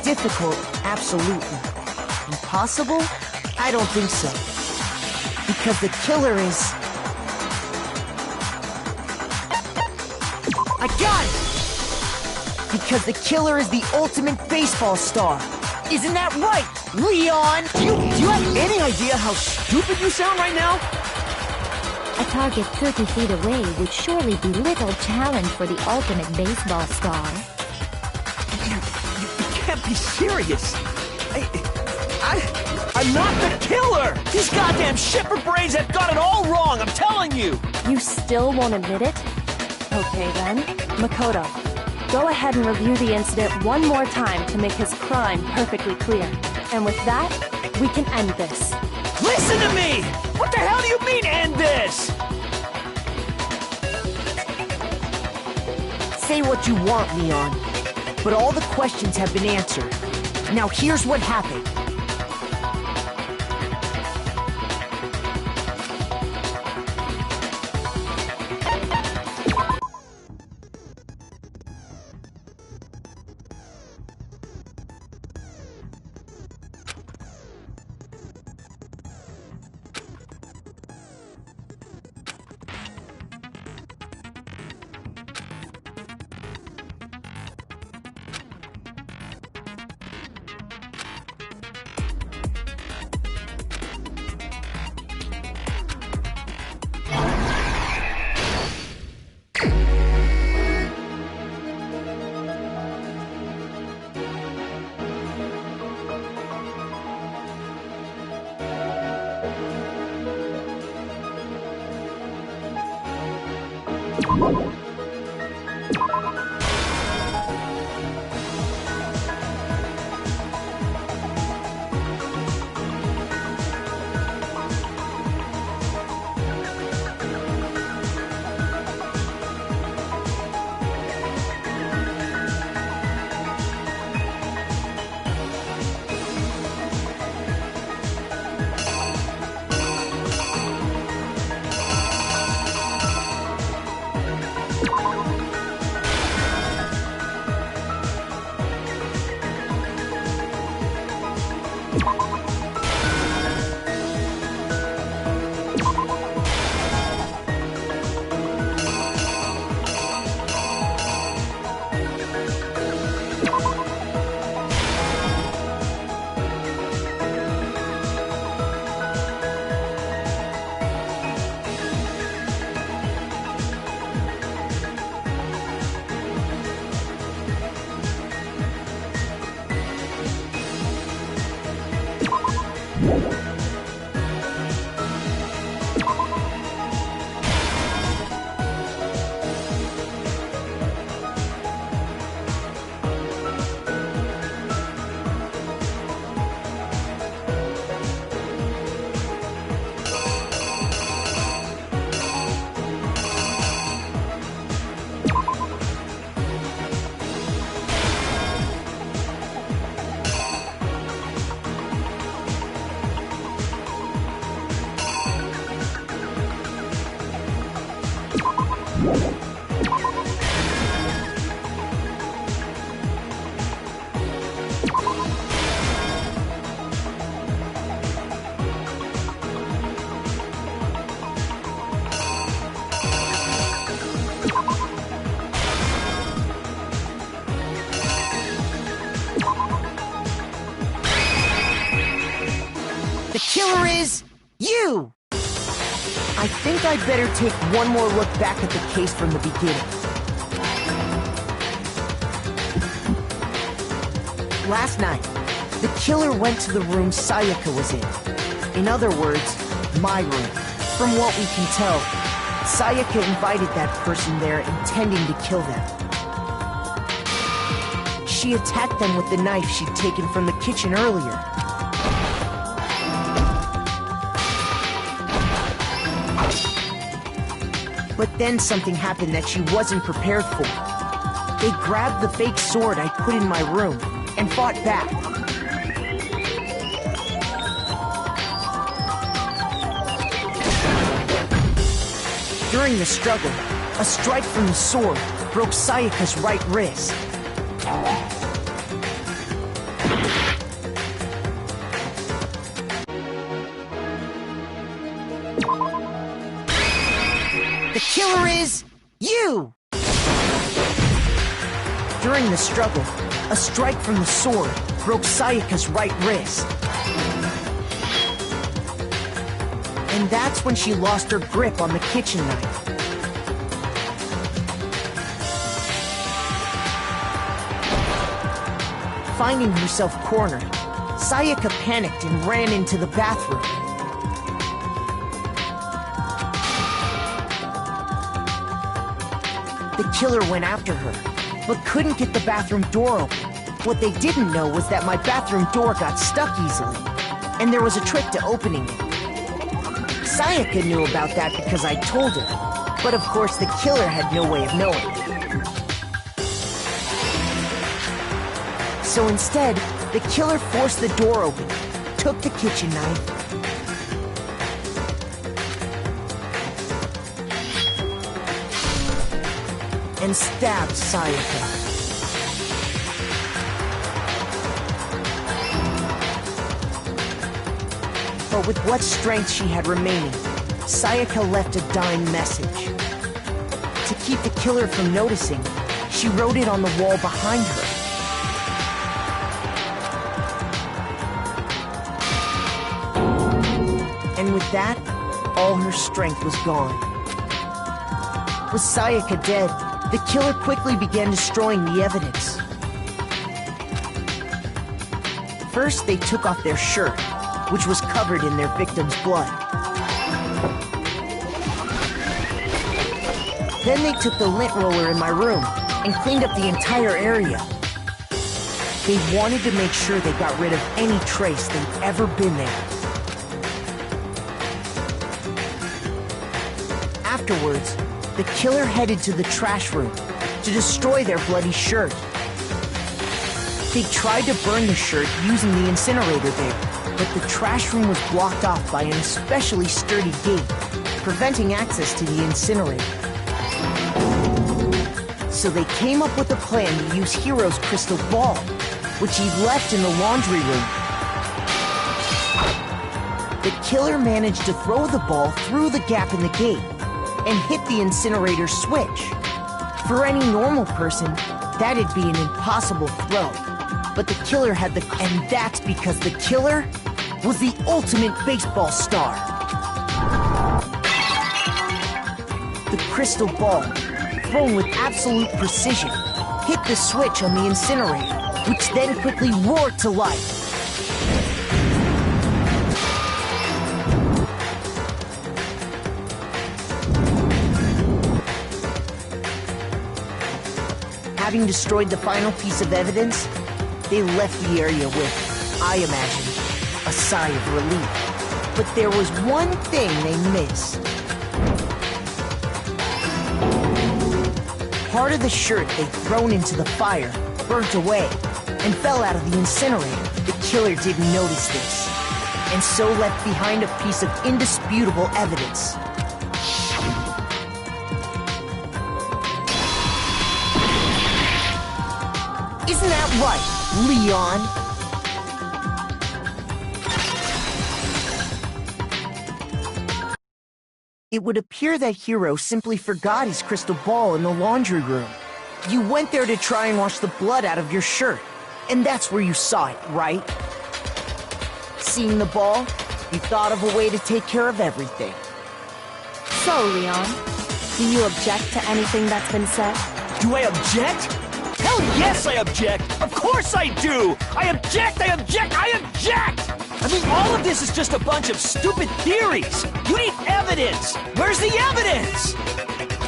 Difficult, absolutely. Impossible? I don't think so. Because the killer is... I got it! Because the killer is the ultimate baseball star. Isn't that right, Leon? Do you have any idea how stupid you sound right now? A target 30 feet away would surely be little challenge for the ultimate baseball star. You can't be serious. I'm not the killer! These goddamn shepherd brains have got it all wrong, I'm telling you! You still won't admit it? Okay then, Makoto, go ahead and review the incident one more time to make his crime perfectly clear. And with that, we can end this. Listen to me! What the hell do you mean, end this? Say what you want, Leon. But all the questions have been answered. Now here's what happened. The killer is you! I think I'd better take one more look back at the case from the beginning. Last night, the killer went to the room Sayaka was in. In other words, my room. From what we can tell, Sayaka invited that person there intending to kill them. She attacked them with the knife she'd taken from the kitchen earlier. But then something happened that she wasn't prepared for. They grabbed the fake sword I put in my room and fought back. During the struggle, a strike from the sword broke Sayaka's right wrist. The killer is you! During the struggle, a strike from the sword broke Sayaka's right wrist. And that's when she lost her grip on the kitchen knife. Finding herself cornered, Sayaka panicked and ran into the bathroom. The killer went after her, but couldn't get the bathroom door open. What they didn't know was that my bathroom door got stuck easily, and there was a trick to opening it. Sayaka knew about that because I told her, but of course the killer had no way of knowing. So instead, the killer forced the door open, took the kitchen knife, and stabbed Sayaka. But with what strength she had remaining, Sayaka left a dying message. To keep the killer from noticing, she wrote it on the wall behind her. And with that, all her strength was gone. With Sayaka dead, the killer quickly began destroying the evidence. First, they took off their shirt, which was covered in their victim's blood. Then they took the lint roller in my room and cleaned up the entire area. They wanted to make sure they got rid of any trace they'd ever been there. Afterwards, the killer headed to the trash room to destroy their bloody shirt. They tried to burn the shirt using the incinerator there, but the trash room was blocked off by an especially sturdy gate, preventing access to the incinerator. So they came up with a plan to use Hiro's crystal ball, which he'd left in the laundry room. The killer managed to throw the ball through the gap in the gate and hit the incinerator switch. For any normal person, that'd be an impossible throw. But the killer had the... And that's because the killer was the ultimate baseball star. The crystal ball, thrown with absolute precision, hit the switch on the incinerator, which then quickly roared to life. Having destroyed the final piece of evidence, they left the area with, I imagine, a sigh of relief. But there was one thing they missed. Part of the shirt they'd thrown into the fire burnt away and fell out of the incinerator. The killer didn't notice this, and so left behind a piece of indisputable evidence. Isn't that right, Leon? It would appear that Hiro simply forgot his crystal ball in the laundry room. You went there to try and wash the blood out of your shirt, and that's where you saw it, right? Seeing the ball, You thought of a way to take care of everything. So, Leon, do you object to anything that's been said? Do I object? Hell yes, I object! Of course I do! I object! I object! I object! I mean, all of this is just a bunch of stupid theories! You need evidence! Where's the evidence?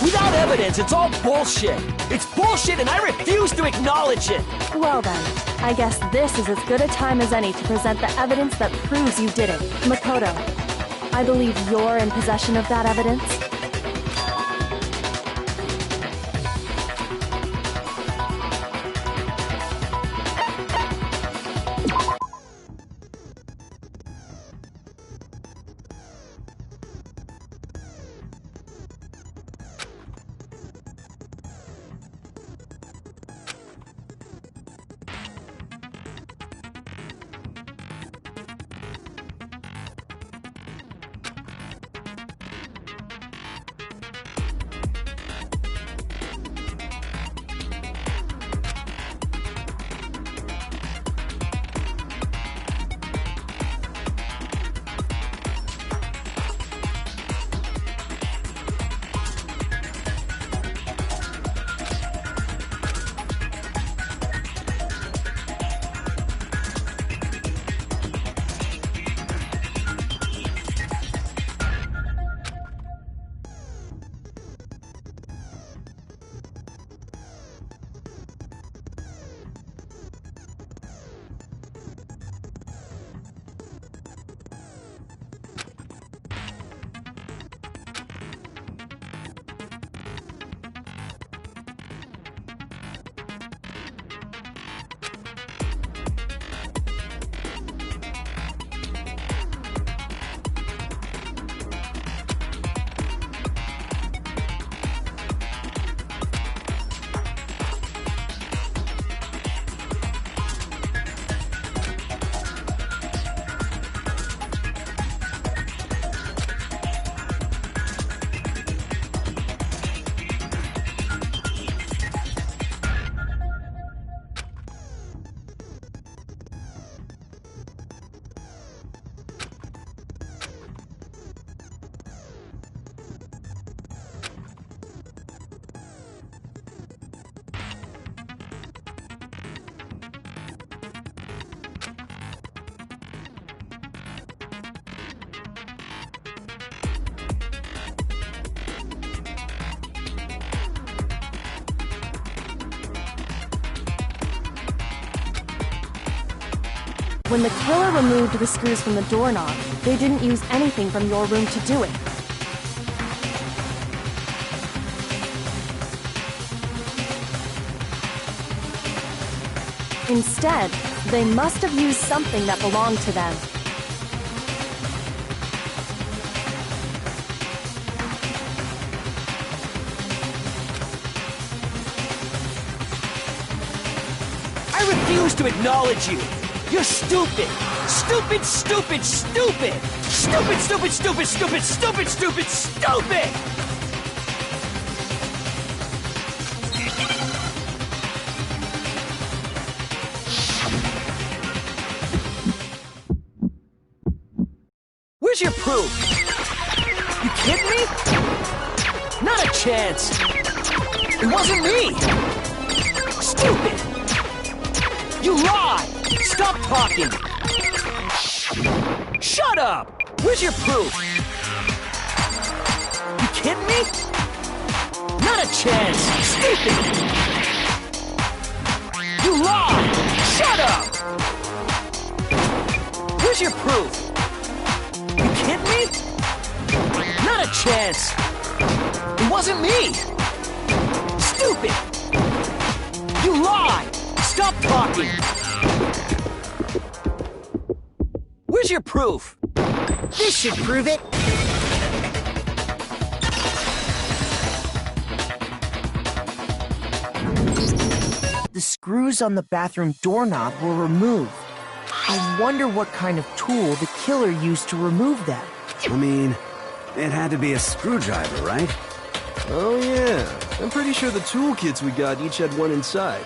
Without evidence, it's all bullshit! It's bullshit and I refuse to acknowledge it! Well then, I guess this is as good a time as any to present the evidence that proves you did it. Makoto, I believe you're in possession of that evidence. When the killer removed the screws from the doorknob, they didn't use anything from your room to do it. Instead, they must have used something that belonged to them. I refuse to acknowledge you! You're stupid! Stupid, stupid, stupid! Stupid, stupid, stupid, stupid, stupid, stupid, stupid! Where's your proof? You kidding me? Not a chance! It wasn't me! Stupid! You lied! Stop talking! Shut up! Where's your proof? You kidding me? Not a chance! Stupid! You lied! Shut up! Where's your proof? You kidding me? Not a chance! It wasn't me! Stupid! You lied! Stop talking! Where's your proof? This should prove it. The screws on the bathroom doorknob were removed. I wonder what kind of tool the killer used to remove them. I mean, it had to be a screwdriver, right? Oh yeah, I'm pretty sure the toolkits we got each had one inside.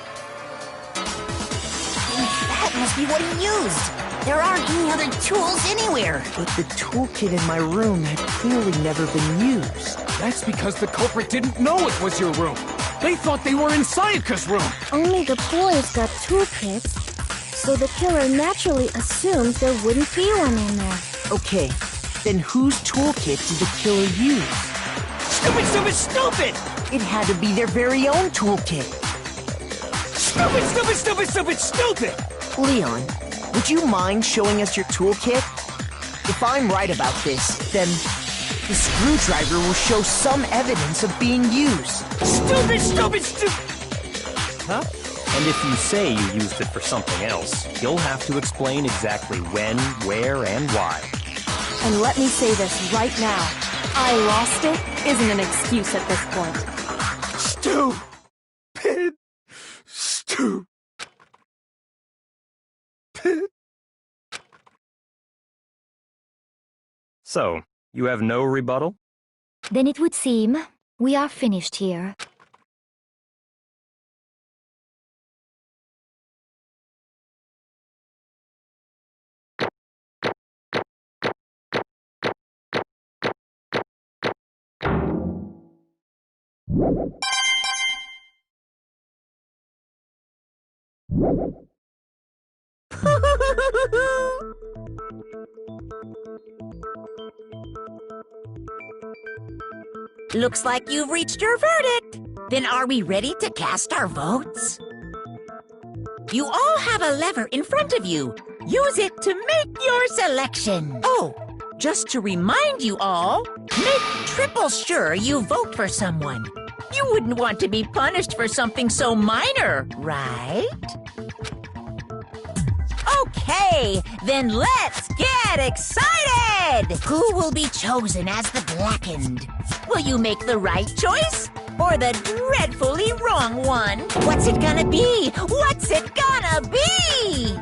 That must be what he used. There aren't any other tools anywhere. But the toolkit in my room had clearly never been used. That's because the culprit didn't know it was your room. They thought they were in Sayaka's room. Only the boys got toolkits, so the killer naturally assumed there wouldn't be one in there. Okay, then whose toolkit did the killer use? Stupid, stupid, stupid! It had to be their very own toolkit. Stupid, stupid, stupid, stupid, stupid! Leon, would you mind showing us your toolkit? If I'm right about this, then the screwdriver will show some evidence of being used. Stupid, stupid, stupid! Huh? And if you say you used it for something else, you'll have to explain exactly when, where, and why. And let me say this right now. I lost it isn't an excuse at this point. Stupid. Stupid. So, you have no rebuttal? Then it would seem we are finished here. Looks like you've reached your verdict. Then are we ready to cast our votes? You all have a lever in front of you. Use it to make your selection. Oh, just to remind you all, make triple sure you vote for someone. You wouldn't want to be punished for something so minor, right? Okay, then let's get excited! Who will be chosen as the Blackened? Will you make the right choice? Or the dreadfully wrong one? What's it gonna be? What's it gonna be?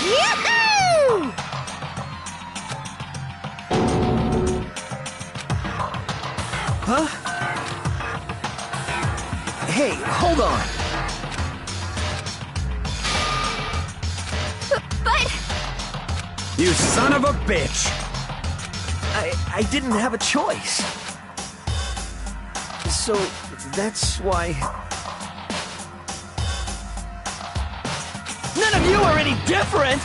Yahoo! Huh? Hey, hold on. But... You son of a bitch! I didn't have a choice. So, that's why... None of you are any different!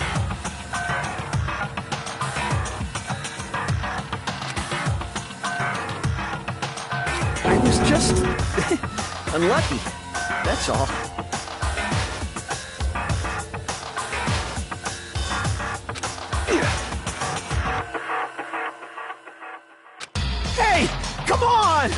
I was just... unlucky. That's all. Hey! Come on!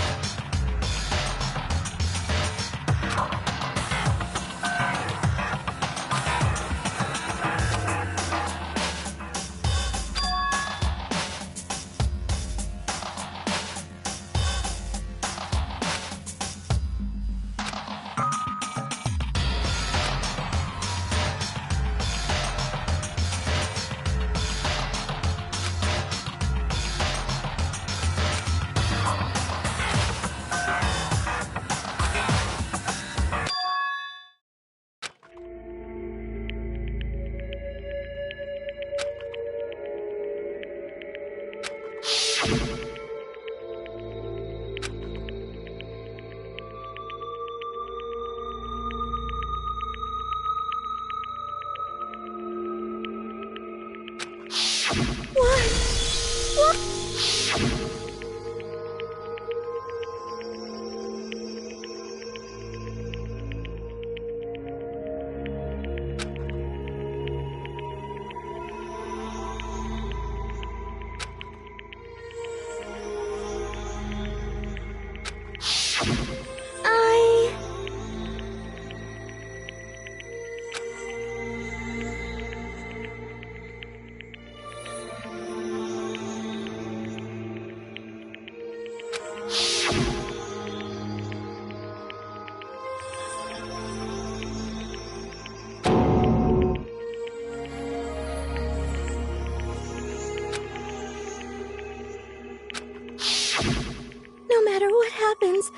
happens,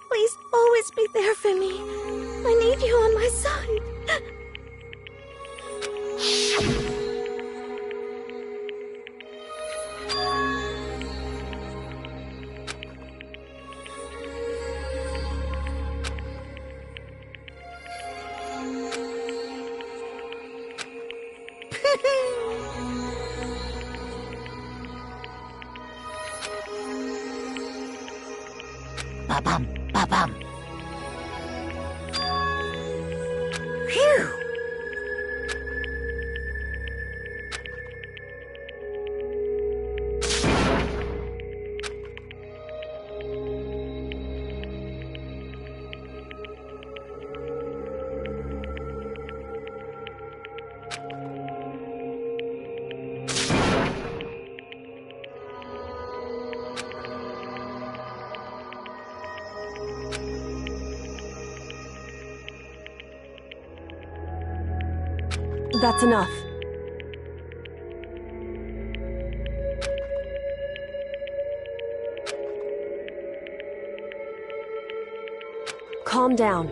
please always be there for me. I need you on my side. Ba-bum, ba-bum. Phew! That's enough. Calm down.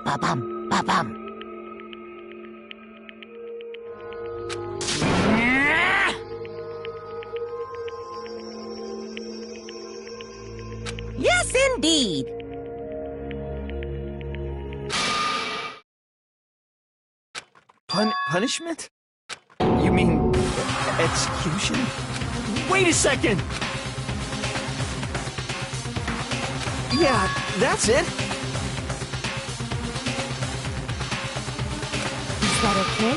Ba-bum, ba-bum. Yes, indeed. Punishment? You mean execution? Wait a second! Yeah, that's it. Is that okay?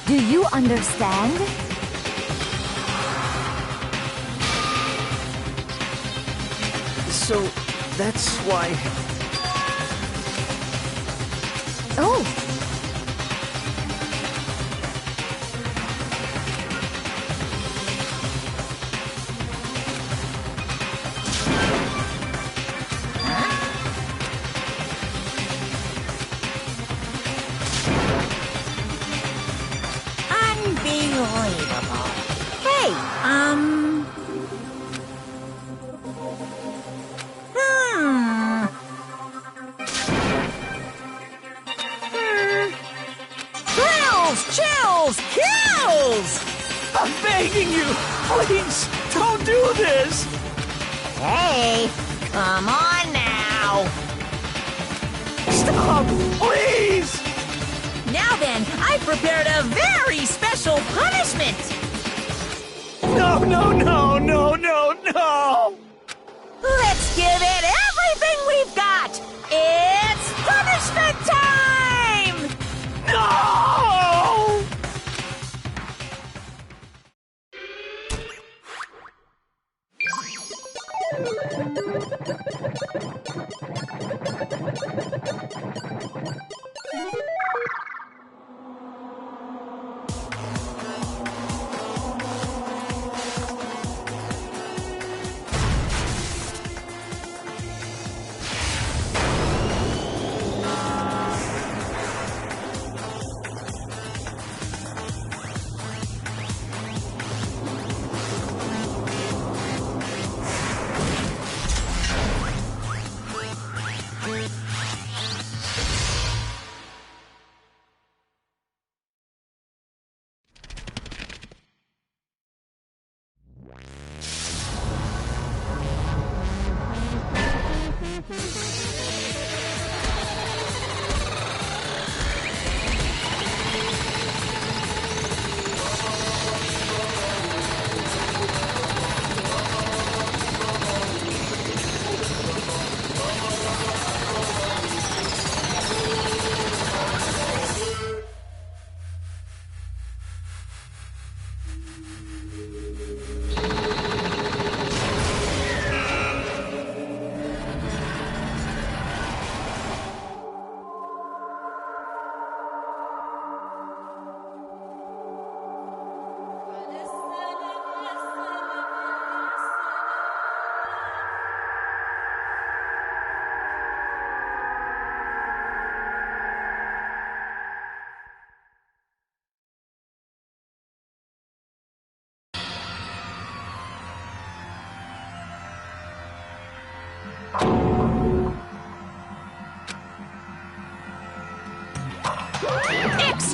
Do you understand? So, that's why... Oh! Unbelievable. Hey, Thrills, chills, kills! I'm begging you! Please, don't do this! Hey, come on now. Stop! Please! Now then, I've prepared a very special punishment. No, no, no, no, no, no! Let's give it everything we've got. It's punishment time! No!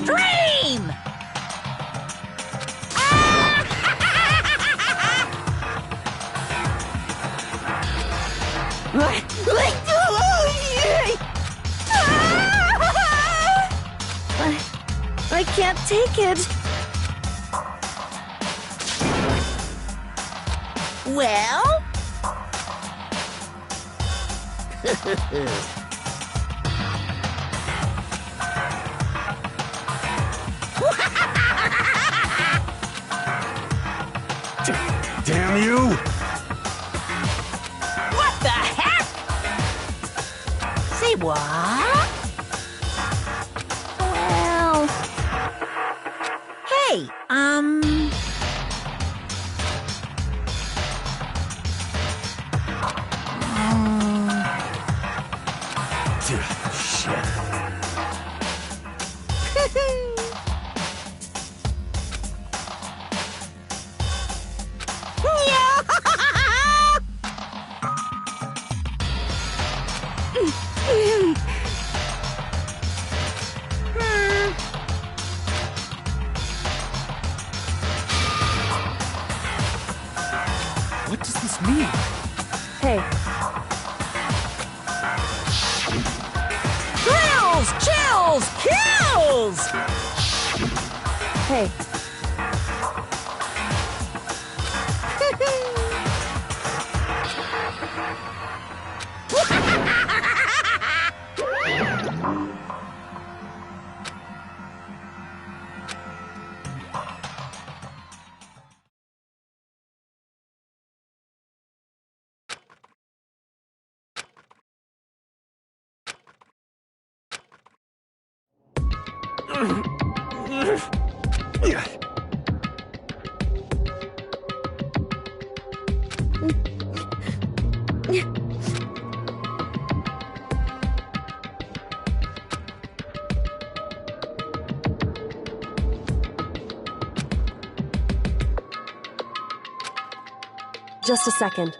Scream! I can't take it. Well? Damn you! What the heck? Say what? Well... Hey, Shit. What does this mean? Hey, thrills, chills, kills! hey. Just a second.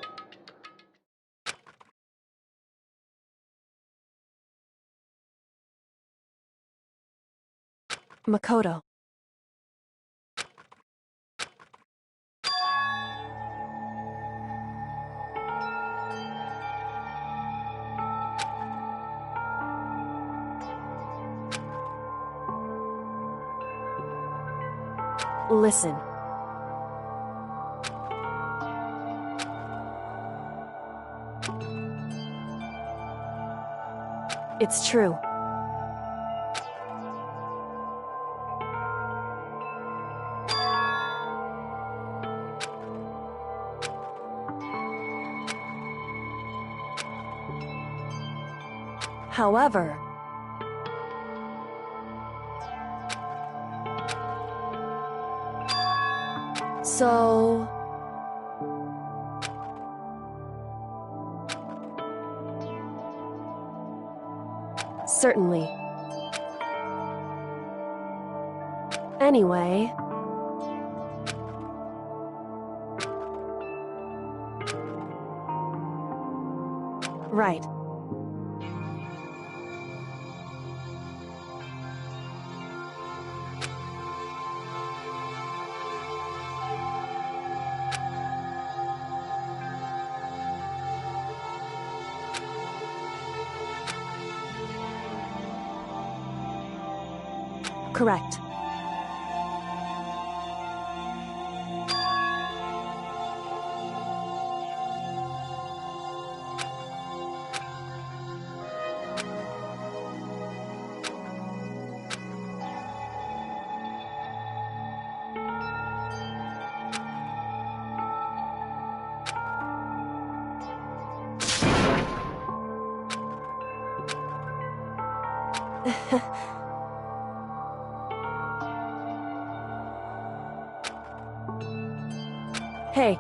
Makoto. Listen. It's true. However, so certainly. Anyway, right. Correct. Hey.